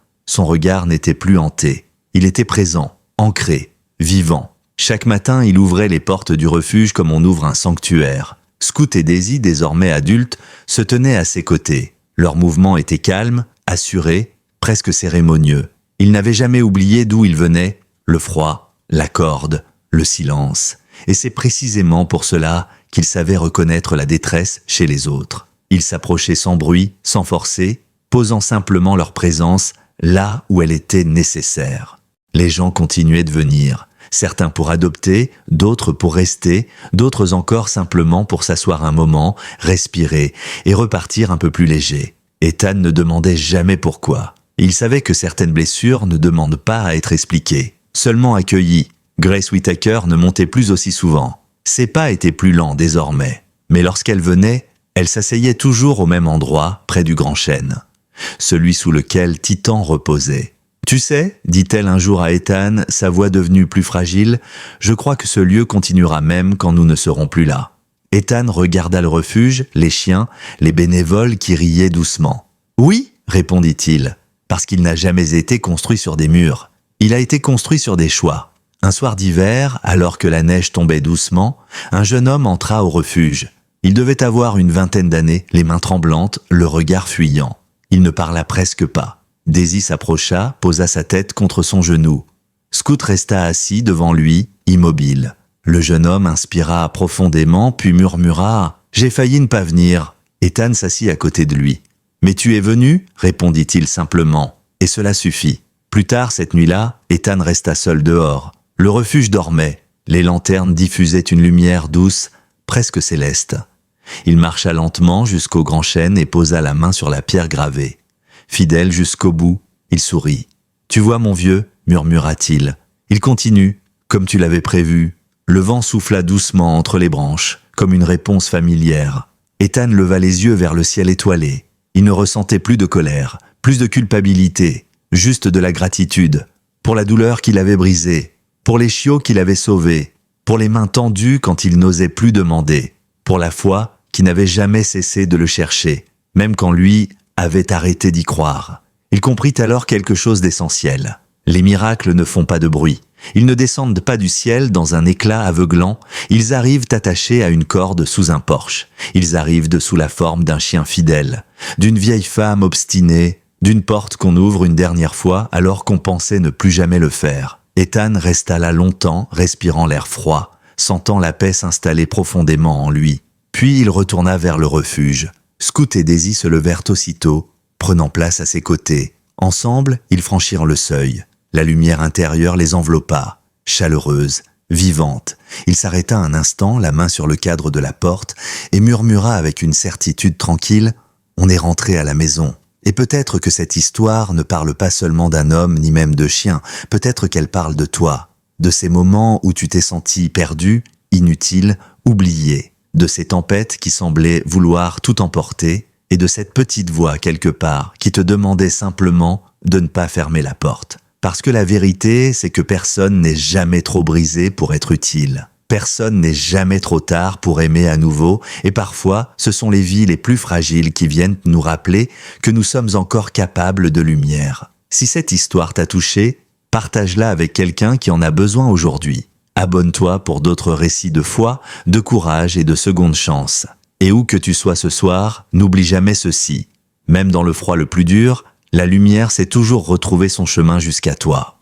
n'était plus hanté. Il était présent, ancré, vivant. Chaque matin, il ouvrait les portes du refuge comme on ouvre un sanctuaire. Scoot et Daisy, désormais adultes, se tenaient à ses côtés. Leurs mouvements étaient calmes, assurés, presque cérémonieux. Ils n'avaient jamais oublié d'où ils venaient, le froid, la corde, le silence. Et c'est précisément pour cela qu'ils savaient reconnaître la détresse chez les autres. Ils s'approchaient sans bruit, sans forcer, posant simplement leur présence là où elle était nécessaire. Les gens continuaient de venir. Certains pour adopter, d'autres pour rester, d'autres encore simplement pour s'asseoir un moment, respirer et repartir un peu plus léger. Ethan ne demandait jamais pourquoi. Il savait que certaines blessures ne demandent pas à être expliquées, seulement accueillies. Grace Whittaker ne montait plus aussi souvent. Ses pas étaient plus lents désormais, mais lorsqu'elle venait, elle s'asseyait toujours au même endroit, près du grand chêne, celui sous lequel Titan reposait. « Tu sais, dit-elle un jour à Ethan, sa voix devenue plus fragile, je crois que ce lieu continuera même quand nous ne serons plus là. » Ethan regarda le refuge, les chiens, les bénévoles qui riaient doucement. « Oui, répondit-il, parce qu'il n'a jamais été construit sur des murs. Il a été construit sur des choix. Un soir d'hiver, alors que la neige tombait doucement, un jeune homme entra au refuge. Il devait avoir une vingtaine d'années, les mains tremblantes, le regard fuyant. Il ne parla presque pas. Daisy s'approcha, posa sa tête contre son genou. Scoot resta assis devant lui, immobile. Le jeune homme inspira profondément, puis murmura « J'ai failli ne pas venir ». Ethan s'assit à côté de lui. « Mais tu es venu ?» répondit-il simplement. Et cela suffit. Plus tard, cette nuit-là, Ethan resta seul dehors. Le refuge dormait. Les lanternes diffusaient une lumière douce, presque céleste. Il marcha lentement jusqu'au grand chêne et posa la main sur la pierre gravée. Fidèle jusqu'au bout, il sourit. « Tu vois, mon vieux » murmura-t-il. Il continue, comme tu l'avais prévu. Le vent souffla doucement entre les branches, comme une réponse familière. Ethan leva les yeux vers le ciel étoilé. Il ne ressentait plus de colère, plus de culpabilité, juste de la gratitude, pour la douleur qu'il avait brisée, pour les chiots qu'il avait sauvés, pour les mains tendues quand il n'osait plus demander, pour la foi qui n'avait jamais cessé de le chercher, même quand lui avait arrêté d'y croire. Il comprit alors quelque chose d'essentiel. Les miracles ne font pas de bruit. Ils ne descendent pas du ciel dans un éclat aveuglant, ils arrivent attachés à une corde sous un porche. Ils arrivent de sous la forme d'un chien fidèle, d'une vieille femme obstinée, d'une porte qu'on ouvre une dernière fois alors qu'on pensait ne plus jamais le faire. Ethan resta là longtemps, respirant l'air froid, sentant la paix s'installer profondément en lui. Puis il retourna vers le refuge. Scout et Daisy se levèrent aussitôt, prenant place à ses côtés. Ensemble, ils franchirent le seuil. La lumière intérieure les enveloppa, chaleureuse, vivante. Il s'arrêta un instant, la main sur le cadre de la porte, et murmura avec une certitude tranquille « On est rentré à la maison ». Et peut-être que cette histoire ne parle pas seulement d'un homme ni même de chien, peut-être qu'elle parle de toi, de ces moments où tu t'es senti perdu, inutile, oublié, de ces tempêtes qui semblaient vouloir tout emporter, et de cette petite voix quelque part qui te demandait simplement de ne pas fermer la porte. Parce que la vérité, c'est que personne n'est jamais trop brisé pour être utile. Personne n'est jamais trop tard pour aimer à nouveau, et parfois, ce sont les vies les plus fragiles qui viennent nous rappeler que nous sommes encore capables de lumière. Si cette histoire t'a touché, partage-la avec quelqu'un qui en a besoin aujourd'hui. Abonne-toi pour d'autres récits de foi, de courage et de seconde chance. Et où que tu sois ce soir, n'oublie jamais ceci. Même dans le froid le plus dur, la lumière sait toujours retrouver son chemin jusqu'à toi.